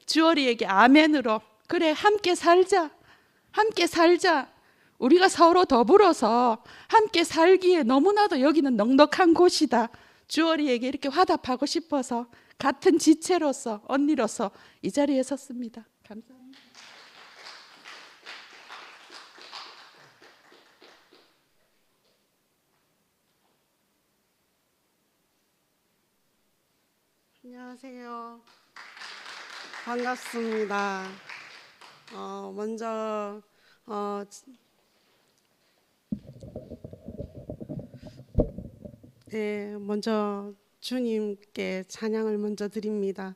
주얼이에게 아멘으로, 그래 함께 살자, 함께 살자, 우리가 서로 더불어서 함께 살기에 너무나도 여기는 넉넉한 곳이다. 주얼이에게 이렇게 화답하고 싶어서 같은 지체로서, 언니로서 이 자리에 섰습니다. 감사합니다. 안녕하세요. 반갑습니다. 먼저 먼저 주님께 찬양을 먼저 드립니다.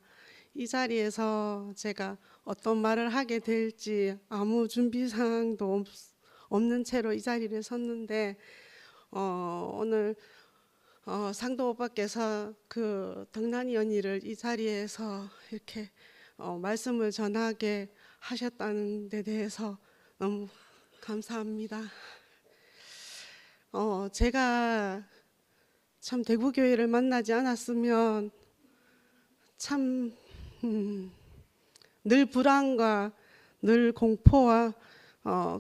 이 자리에서 제가 어떤 말을 하게 될지 아무 준비 사항도 없는 채로 이 자리를 섰는데, 오늘 상도 오빠께서 그 덕난이 언니를 이 자리에서 이렇게 말씀을 전하게 하셨다는 데 대해서 너무 감사합니다. 제가 참 대구교회를 만나지 않았으면 참 늘 불안과 늘 공포와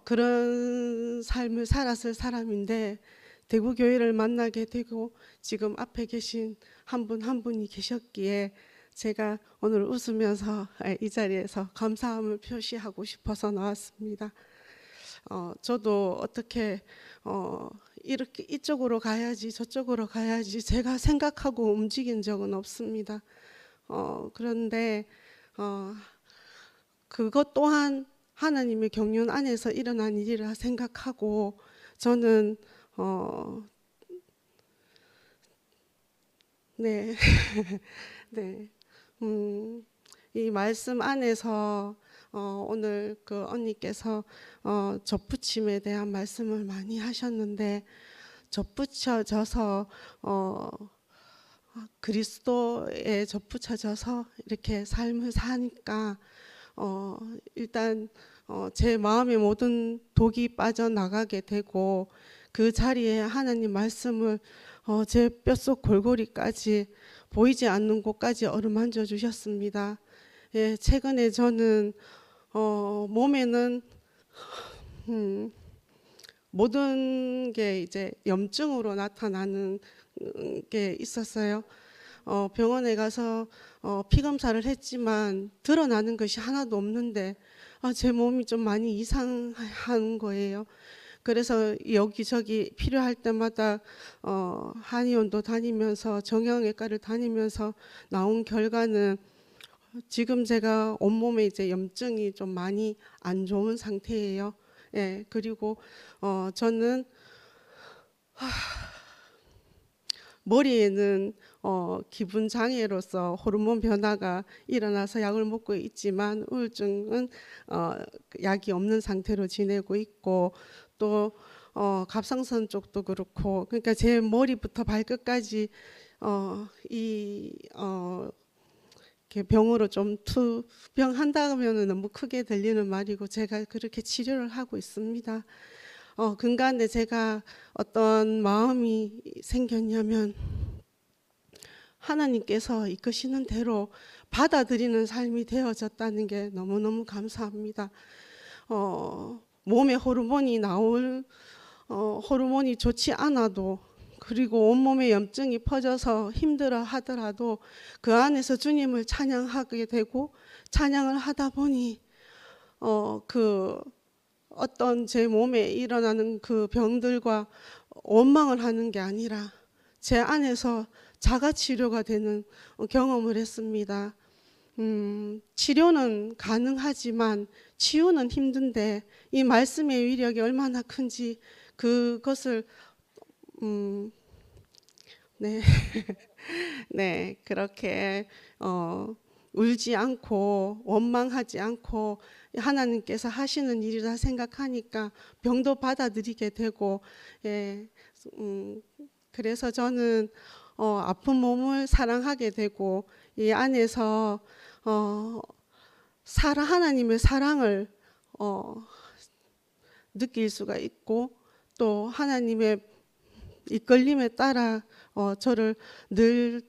그런 삶을 살았을 사람인데 대구교회를 만나게 되고 지금 앞에 계신 한 분 한 분이 계셨기에 제가 오늘 웃으면서 이 자리에서 감사함을 표시하고 싶어서 나왔습니다. 저도 어떻게 이렇게 이쪽으로 가야지 저쪽으로 가야지 제가 생각하고 움직인 적은 없습니다. 그런데 그것 또한 하나님의 경륜 안에서 일어난 일이라 생각하고 저는 네, 네, 이 말씀 안에서 오늘 그 언니께서 접붙임에 대한 말씀을 많이 하셨는데 접붙여져서 그리스도에 접붙여져서 이렇게 삶을 사니까 일단 제 마음의 모든 독이 빠져나가게 되고 그 자리에 하나님 말씀을 제 뼛속 골고리까지 보이지 않는 곳까지 어루만져 주셨습니다. 예, 최근에 저는 몸에는 모든 게 이제 염증으로 나타나는 게 있었어요. 병원에 가서 피 검사를 했지만 드러나는 것이 하나도 없는데 제 몸이 좀 많이 이상한 거예요. 그래서 여기저기 필요할 때마다 한의원도 다니면서 정형외과를 다니면서 나온 결과는 지금 제가 온몸에 이제 염증이 좀 많이 안 좋은 상태예요. 예, 그리고 저는 머리에는 기분 장애로서 호르몬 변화가 일어나서 약을 먹고 있지만 우울증은 약이 없는 상태로 지내고 있고 또 갑상선 쪽도 그렇고 그러니까 제 머리부터 발끝까지 이렇게 병으로 좀 투병한다면은 너무 크게 들리는 말이고 제가 그렇게 치료를 하고 있습니다. 근간에 제가 어떤 마음이 생겼냐면 하나님께서 이끄시는 대로 받아들이는 삶이 되어졌다는 게 너무너무 감사합니다. 몸에 호르몬이 호르몬이 좋지 않아도 그리고 온몸에 염증이 퍼져서 힘들어 하더라도 그 안에서 주님을 찬양하게 되고 찬양을 하다 보니 어떤 제 몸에 일어나는 그 병들과 원망을 하는 게 아니라 제 안에서 자가치료가 되는 경험을 했습니다. 치료는 가능하지만 치유는 힘든데 이 말씀의 위력이 얼마나 큰지 그것을 네, 네 그렇게 울지 않고 원망하지 않고 하나님께서 하시는 일이라 생각하니까 병도 받아들이게 되고 예, 그래서 저는 아픈 몸을 사랑하게 되고 이 안에서 하나님의 사랑을 느낄 수가 있고 또 하나님의 이끌림에 따라 저를 늘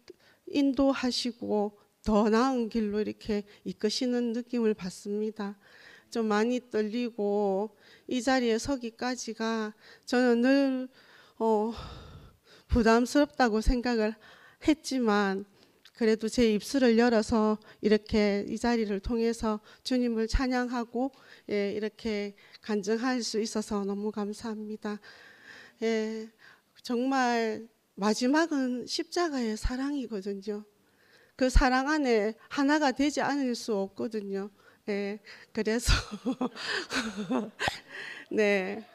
인도하시고 더 나은 길로 이렇게 이끄시는 느낌을 받습니다. 좀 많이 떨리고 이 자리에 서기까지가 저는 늘 부담스럽다고 생각을 했지만 그래도 제 입술을 열어서 이렇게 이 자리를 통해서 주님을 찬양하고 예, 이렇게 간증할 수 있어서 너무 감사합니다. 예, 정말 마지막은 십자가의 사랑이거든요. 그 사랑 안에 하나가 되지 않을 수 없거든요. 예, 그래서 네,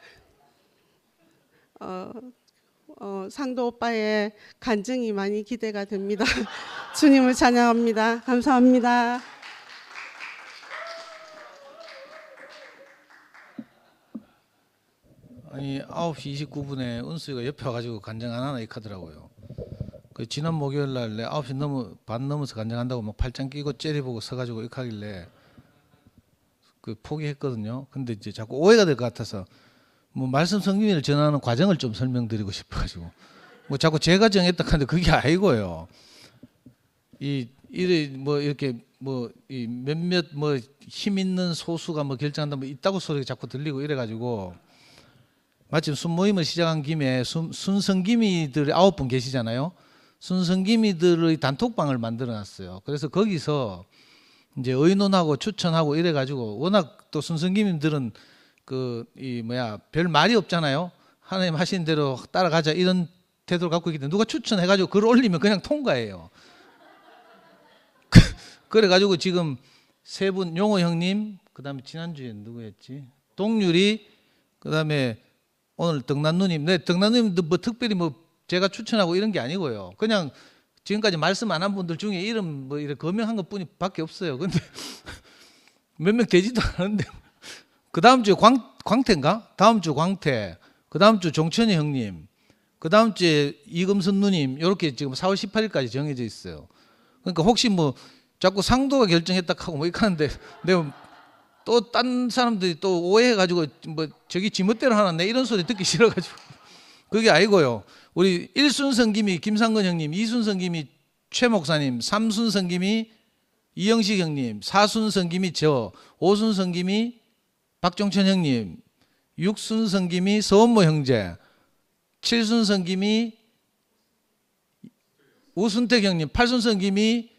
상도 오빠의 간증이 많이 기대가 됩니다. 주님을 찬양합니다. 감사합니다. 아니 9시 29분에 은수이가 옆에 와가지고 간증 안 하나 이렇게 하더라고요. 그 지난 목요일 날 내 9시 반 넘어서 간증한다고 막 팔짱 끼고 째려보고 서가지고 이렇게 하길래 그 포기했거든요. 근데 이제 자꾸 오해가 될 것 같아서 뭐 말씀 성경을 전하는 과정을 좀 설명드리고 싶어가지고 뭐 자꾸 제가 정했다 하는데 그게 아니고요. 이래 뭐 이렇게 뭐 이 몇몇 뭐 힘 있는 소수가 뭐 결정한다 뭐 있다고 소리가 자꾸 들리고 이래가지고 마침 순모임을 시작한 김에 순성기미들이 9분 계시잖아요. 순성기미들의 단톡방을 만들어놨어요. 그래서 거기서 이제 의논하고 추천하고 이래가지고 워낙 또 순성기미들은 별 말이 없잖아요. 하나님 하신 대로 따라가자 이런 태도를 갖고 있기 때문에 누가 추천해가지고 글을 올리면 그냥 통과해요. 그래가지고 지금 세 분, 용호 형님, 그 다음에 지난주에 누구였지? 동률이, 그 다음에 오늘 덕난누님. 네, 덕난누님도 뭐 특별히 뭐 제가 추천하고 이런 게 아니고요. 그냥 지금까지 말씀 안 한 분들 중에 이름 뭐 이렇게 거명한 것 뿐이밖에 없어요. 근데 몇 명 되지도 않은데. 그 다음 주에 광태인가? 다음 주 광태. 그 다음 주 종천이 형님. 그 다음 주에 이금선 누님. 이렇게 지금 4월 18일까지 정해져 있어요. 그러니까 혹시 뭐 자꾸 상도가 결정했다 하고 뭐 이렇게 하는데 내가 또 딴 사람들이 또 오해해가지고 뭐 저기 지멋대로 하나 이런 소리 듣기 싫어가지고 그게 아니고요. 우리 1순성김이 김상근 형님, 2순성김이 최 목사님, 3순성김이 이영식 형님, 4순성김이 저, 5순성김이 박종천 형님, 6순성김이 서원모 형제, 7순성김이 우순택 형님, 8순성김이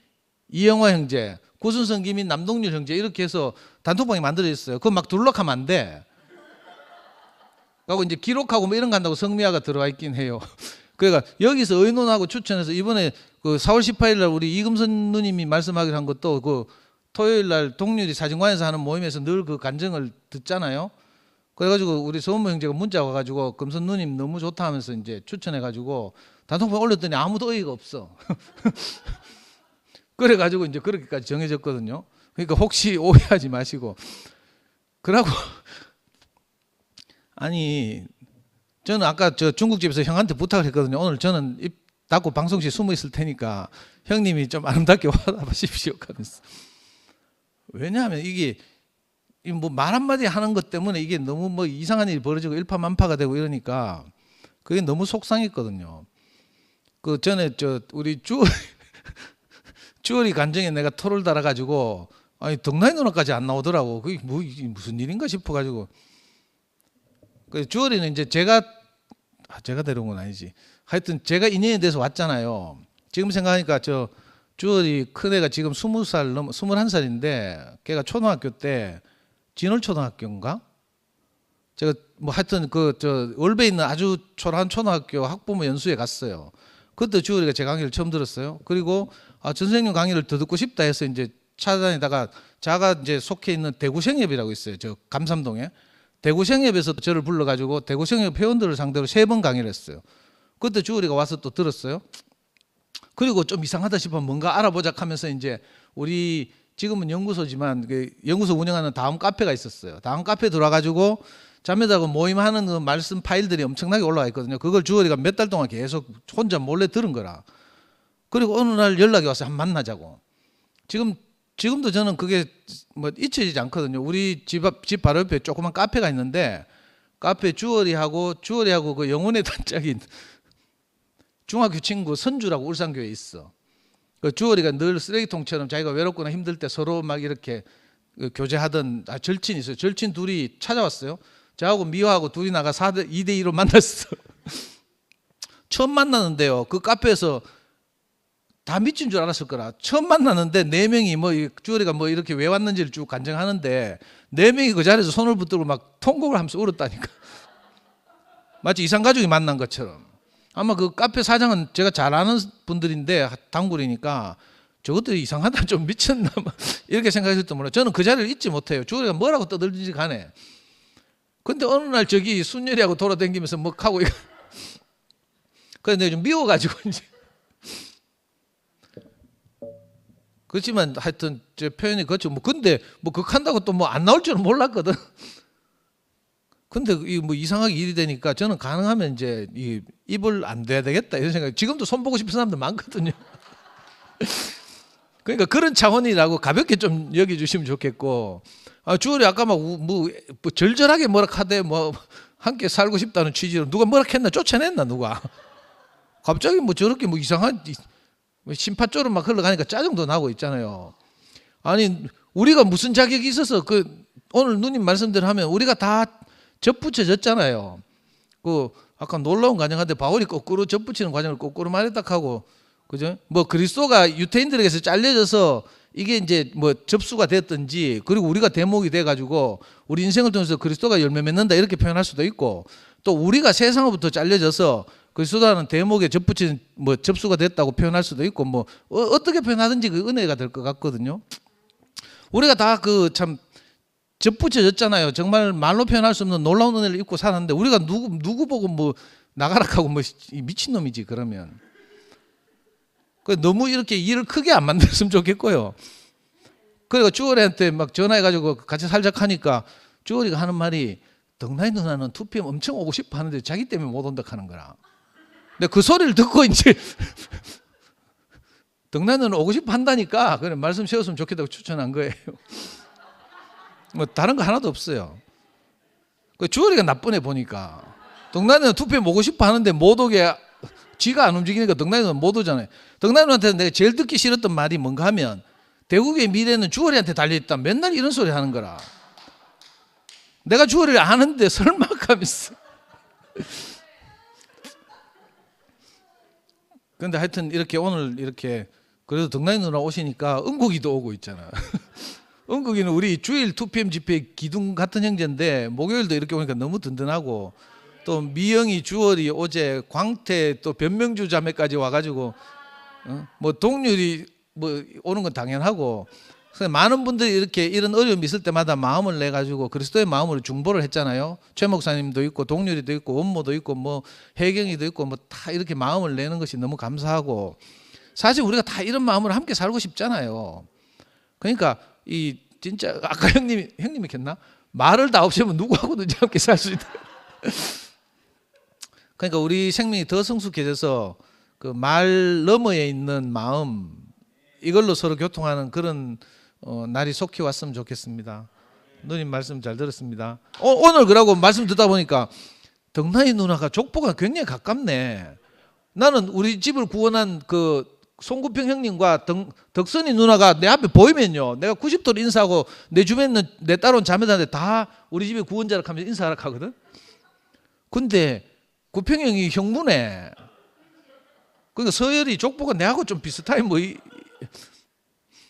이영화 형제, 9순성김이 남동률 형제 이렇게 해서 단톡방이 만들어졌어요. 그거 막 둘러가면 안 돼. 그리고 이제 기록하고 뭐 이런 거 한다고 성미아가 들어와 있긴 해요. 그러니까 여기서 의논하고 추천해서 이번에 그 4월 18일 날 우리 이금선 누님이 말씀하기로 한 것도 그 토요일 날 동률이 사진관에서 하는 모임에서 늘 그 간증을 듣잖아요. 그래가지고 우리 서원모 형제가 문자 와가지고 금선 누님 너무 좋다 하면서 이제 추천해가지고 단톡방에 올렸더니 아무도 의의가 없어. 그래가지고 이제 그렇게까지 정해졌거든요. 그러니까 혹시 오해하지 마시고. 그러고 아니 저는 아까 저 중국집에서 형한테 부탁을 했거든요. 오늘 저는 입 닫고 방송실에 숨어 있을 테니까 형님이 좀 아름답게 와다보십시오 하면서. 왜냐하면 이게 뭐 말 한마디 하는 것 때문에 이게 너무 뭐 이상한 일이 벌어지고 일파만파가 되고 이러니까 그게 너무 속상했거든요. 그 전에 저 우리 주얼이 간증에 내가 토를 달아가지고 아니 덕나이 누나까지 안 나오더라고. 그게 뭐 무슨 일인가 싶어가지고. 그 주얼이는 이제 제가 데려온 건 아니지. 하여튼 제가 인연이 돼서 왔잖아요. 지금 생각하니까 저 주얼이 큰애가 지금 21살인데 걔가 초등학교 때 진월초등학교인가? 제가 뭐 하여튼 그 저 월배에 있는 아주 초라한 초등학교 학부모 연수에 갔어요. 그때 주얼이가 제 강의를 처음 들었어요. 그리고 전생님 강의를 더 듣고 싶다 해서 이제 찾아다니다가 자가 이제 속해 있는 대구생협이라고 있어요. 저 감삼동에. 대구생협에서 저를 불러가지고 대구생협 회원들을 상대로 3번 강의를 했어요. 그때 주얼이가 와서 또 들었어요. 그리고 좀 이상하다 싶으면 뭔가 알아보자 하면서 이제 우리 지금은 연구소지만 그 연구소 운영하는 다음 카페가 있었어요. 다음 카페 들어와가지고 자매들하고 모임하는 그 말씀 파일들이 엄청나게 올라와 있거든요. 그걸 주얼이가 몇 달 동안 계속 혼자 몰래 들은 거라. 그리고 어느 날 연락이 와서 한번 만나자고. 지금도 저는 그게 뭐 잊혀지지 않거든요. 우리 집 바로 옆에 조그만 카페가 있는데 카페 주얼이하고 그 영혼의 단짝인 중학교 친구 선주라고 울산교회에 있어. 그 주얼이가 늘 쓰레기통처럼 자기가 외롭거나 힘들 때 서로 막 이렇게 교제하던 절친이 있어요. 절친 둘이 찾아왔어요. 저하고 미화하고 둘이 나가 2대2로 만났어. 처음 만났는데요. 그 카페에서 다 미친 줄 알았을 거라. 처음 만났는데 4명이 뭐 주얼이가 뭐 이렇게 왜 왔는지를 쭉 간증하는데 4명이 그 자리에서 손을 붙들고 막 통곡을 하면서 울었다니까. 마치 이산가족이 만난 것처럼. 아마 그 카페 사장은 제가 잘 아는 분들인데 단골이니까 저것들이 이상하다 좀 미쳤나 이렇게 생각했을지 몰라요. 저는 그 자리를 잊지 못해요. 주얼이가 뭐라고 떠들든지 간에. 근데 어느 날 저기 순열이하고 돌아다니면서 뭐 하고 그래서 내가 좀 미워가지고 이제 그렇지만 하여튼 제 표현이 그렇죠. 뭐 근데 뭐 그거 한다고 또 뭐 안 나올 줄은 몰랐거든. 근데 이 뭐 이상하게 일이 되니까 저는 가능하면 이제 이 입을 안 대야 되겠다 이런 생각. 지금도 손 보고 싶은 사람들 많거든요. 그러니까 그런 차원이라고 가볍게 좀 여겨주시면 좋겠고, 주월이 아까 뭐 절절하게 뭐라 하대 뭐 함께 살고 싶다는 취지로 누가 뭐라 했나 쫓아냈나 누가. 갑자기 뭐 저렇게 뭐 이상한 심파조로 막 흘러가니까 짜증도 나고 있잖아요. 아니 우리가 무슨 자격이 있어서 그 오늘 누님 말씀대로 하면 우리가 다 접붙여졌잖아요. 그 아까 놀라운 과정한테 바울이 거꾸로 접붙이는 과정을 거꾸로 말했다 하고, 그죠? 뭐 그리스도가 유태인들에게서 잘려져서 이게 이제 뭐 접수가 됐든지, 그리고 우리가 대목이 돼가지고 우리 인생을 통해서 그리스도가 열매 맺는다 이렇게 표현할 수도 있고, 또 우리가 세상으로부터 잘려져서 그리스도라는 대목에 접붙인 뭐 접수가 됐다고 표현할 수도 있고, 뭐 어떻게 표현하든지 그 은혜가 될 것 같거든요. 우리가 다 그 참 접붙여졌잖아요. 정말 말로 표현할 수 없는 놀라운 은혜를 입고 살았는데, 우리가 누구 보고 뭐 나가라 하고 뭐 미친놈이지 그러면. 너무 이렇게 일을 크게 안 만들었으면 좋겠고요. 그리고 주월이한테 막 전화해가지고 같이 살자 하니까 주월이가 하는 말이, 덕나이 누나는 2PM 엄청 오고 싶어 하는데 자기 때문에 못 온다 하는 거라. 근데 그 소리를 듣고 이제 덕나이 누나는 오고 싶어 한다니까 그래 말씀 세웠으면 좋겠다고 추천한 거예요. 뭐 다른 거 하나도 없어요. 주월이가 나쁜 애 보니까 덕나이 누나는 2PM 오고 싶어 하는데 못 오게 쥐가 안 움직이니까 덕나이 누나는 못 오잖아요. 덕나이 누나한테 내가 제일 듣기 싫었던 말이 뭔가 하면, 대국의 미래는 주월이한테 달려있다. 맨날 이런 소리 하는 거라. 내가 주월이를 아는데 설마 하면서. 근데 하여튼 이렇게 오늘 이렇게 그래도 덕나이 누나 오시니까 은국이도 오고 있잖아. 은국이는 우리 주일 2PM 집회 기둥 같은 형제인데 목요일도 이렇게 오니까 너무 든든하고, 또 미영이 주월이 어제 광태 또 변명주 자매까지 와가지고 뭐 동률이 뭐 오는 건 당연하고, 많은 분들이 이렇게 이런 어려움이 있을 때마다 마음을 내 가지고 그리스도의 마음으로 중보를 했잖아요. 최 목사님도 있고 동률이도 있고 원모도 있고 뭐 혜경이도 있고 뭐 다 이렇게 마음을 내는 것이 너무 감사하고, 사실 우리가 다 이런 마음으로 함께 살고 싶잖아요. 그러니까 이 진짜 아까 형님이 했나? 말을 다 없애면 누구하고든지 함께 살 수 있다. 그러니까 우리 생명이 더 성숙해져서 그 말 너머에 있는 마음, 이걸로 서로 교통하는 그런 날이 속히 왔으면 좋겠습니다. 누님 말씀 잘 들었습니다. 오늘 그러고 말씀 듣다 보니까 덕나이 누나가 족보가 굉장히 가깝네. 나는 우리 집을 구원한 그 송구평 형님과 덕선이 누나가 내 앞에 보이면요, 내가 90도로 인사하고 내 주변에 있는 내 따라온 자매들한테 다 우리 집의 구원자라 하면서 인사하라 하거든. 근데 구평 형이 형부네. 그러니까 서열이 족보가 내하고 좀 비슷하게 뭐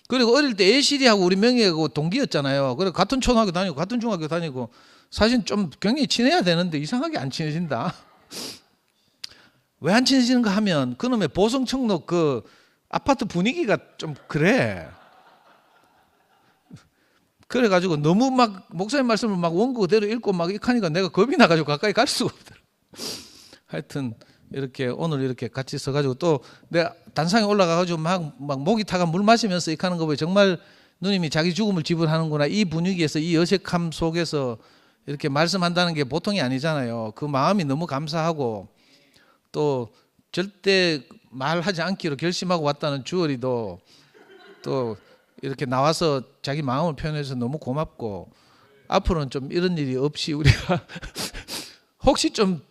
그리고 어릴 때 애실이하고 우리 명희하고 동기였잖아요. 그래 같은 초등학교 다니고 같은 중학교 다니고 사실 좀 굉장히 친해야 되는데 이상하게 안 친해진다. 왜 안 친해지는가 하면 그놈의 보성청록 그 아파트 분위기가 좀 그래. 그래가지고 너무 막 목사님 말씀을 막 원고 그대로 읽고 막 익하니까 내가 겁이 나가지고 가까이 갈 수가 없더라. 하여튼 이렇게 오늘 이렇게 같이 서가지고 또 내가 단상에 올라가가지고 막 목이 타가 물 마시면서 익하는 거 보면 정말 누님이 자기 죽음을 지불하는구나. 이 분위기에서 이 어색함 속에서 이렇게 말씀한다는 게 보통이 아니잖아요. 그 마음이 너무 감사하고, 또 절대 말하지 않기로 결심하고 왔다는 주월이도 또 이렇게 나와서 자기 마음을 표현해서 너무 고맙고, 앞으로는 좀 이런 일이 없이 우리가 혹시 좀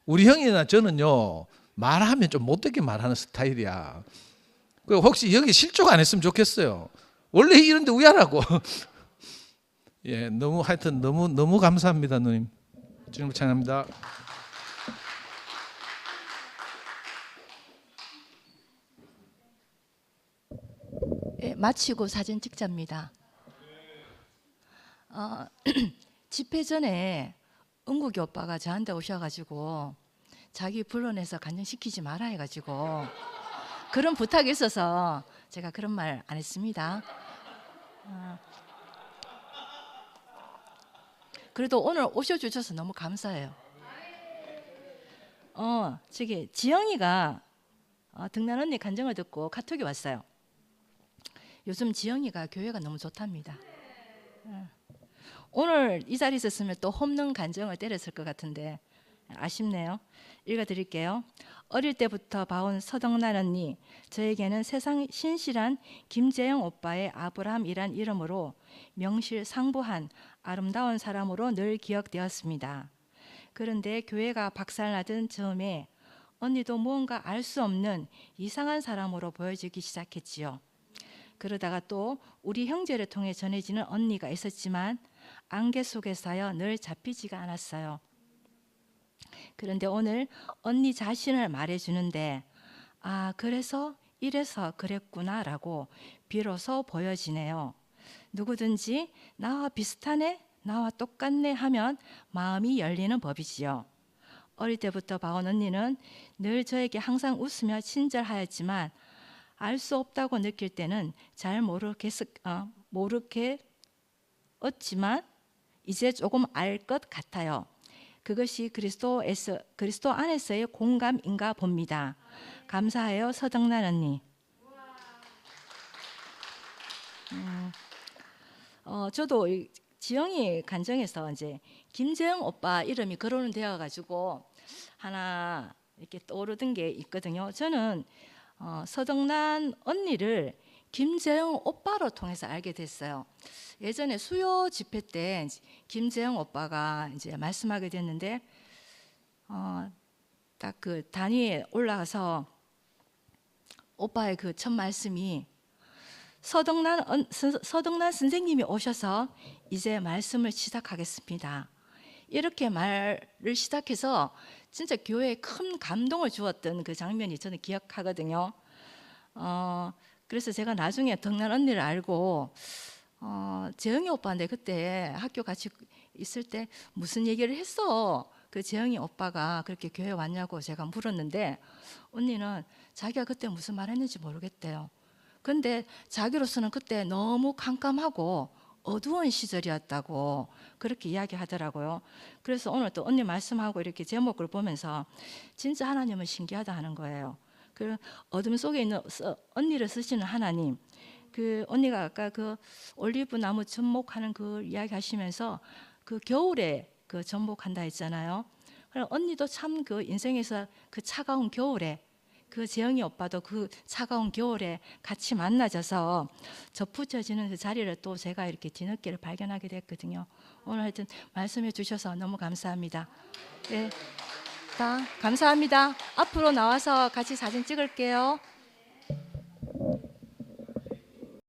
우리 형이나 저는요 말하면 좀 못되게 말하는 스타일이야. 혹시 여기 실족 안 했으면 좋겠어요. 원래 이런데 우야라고. 예, 너무 하여튼 너무 감사합니다, 누님. 주님 찬양합니다. 예, 마치고 사진 찍자입니다. 집회 전에 은국이 오빠가 저한테 오셔가지고 자기 불러내서 간증시키지 마라 해가지고 그런 부탁이 있어서 제가 그런 말 안 했습니다. 그래도 오늘 오셔주셔서 너무 감사해요. 저기 지영이가 등란 언니 간증을 듣고 카톡이 왔어요. 요즘 지영이가 교회가 너무 좋답니다. 오늘 이 자리에 있었으면 또 홈런 간정을 때렸을 것 같은데 아쉽네요. 읽어드릴게요. 어릴 때부터 봐온 서덕란 언니, 저에게는 세상 신실한 김재영 오빠의 아브라함이란 이름으로 명실상부한 아름다운 사람으로 늘 기억되었습니다. 그런데 교회가 박살나던 즈음에 언니도 무언가 알 수 없는 이상한 사람으로 보여지기 시작했지요. 그러다가 또 우리 형제를 통해 전해지는 언니가 있었지만 안개 속에서요 늘 잡히지가 않았어요. 그런데 오늘 언니 자신을 말해주는데 아 그래서 이래서 그랬구나라고 비로소 보여지네요. 누구든지 나와 비슷하네, 나와 똑같네 하면 마음이 열리는 법이지요. 어릴 때부터 봐온 언니는 늘 저에게 항상 웃으며 친절하였지만 알 수 없다고 느낄 때는 잘 모르겠지만 이제 조금 알 것 같아요. 그것이 그리스도 안에서의 공감인가 봅니다. 감사해요, 서덕란 언니. 저도 지영이 간정에서 이제 김재영 오빠 이름이 거론이 되어가지고 하나 이렇게 떠오르던 게 있거든요. 저는 서덕란 언니를 김재영 오빠로 통해서 알게 됐어요. 예전에 수요 집회 때 김재영 오빠가 이제 말씀하게 됐는데 딱 그 단위에 올라가서 오빠의 그 첫 말씀이 서덕란 선생님이 오셔서 이제 말씀을 시작하겠습니다. 이렇게 말을 시작해서 진짜 교회에 큰 감동을 주었던 그 장면이 저는 기억하거든요. 그래서 제가 나중에 덕란 언니를 알고 재영이 오빠인데 그때 학교 같이 있을 때 무슨 얘기를 했어? 그 재영이 오빠가 그렇게 교회 왔냐고 제가 물었는데 언니는 자기가 그때 무슨 말 했는지 모르겠대요. 근데 자기로서는 그때 너무 깜깜하고 어두운 시절이었다고 그렇게 이야기하더라고요. 그래서 오늘 또 언니 말씀하고 이렇게 제목을 보면서 진짜 하나님은 신기하다 하는 거예요. 그 어둠 속에 있는 언니를 쓰시는 하나님, 그 언니가 아까 그 올리브 나무 접목하는 그 이야기 하시면서 그 겨울에 그 접목한다 했잖아요. 그럼 언니도 참 그 인생에서 그 차가운 겨울에 그 재영이 오빠도 그 차가운 겨울에 같이 만나져서 접붙여지는 그 자리를 또 제가 이렇게 뒤늦게를 발견하게 됐거든요. 오늘 하여튼 말씀해 주셔서 너무 감사합니다. 네, 다 감사합니다. 앞으로 나와서 같이 사진 찍을게요.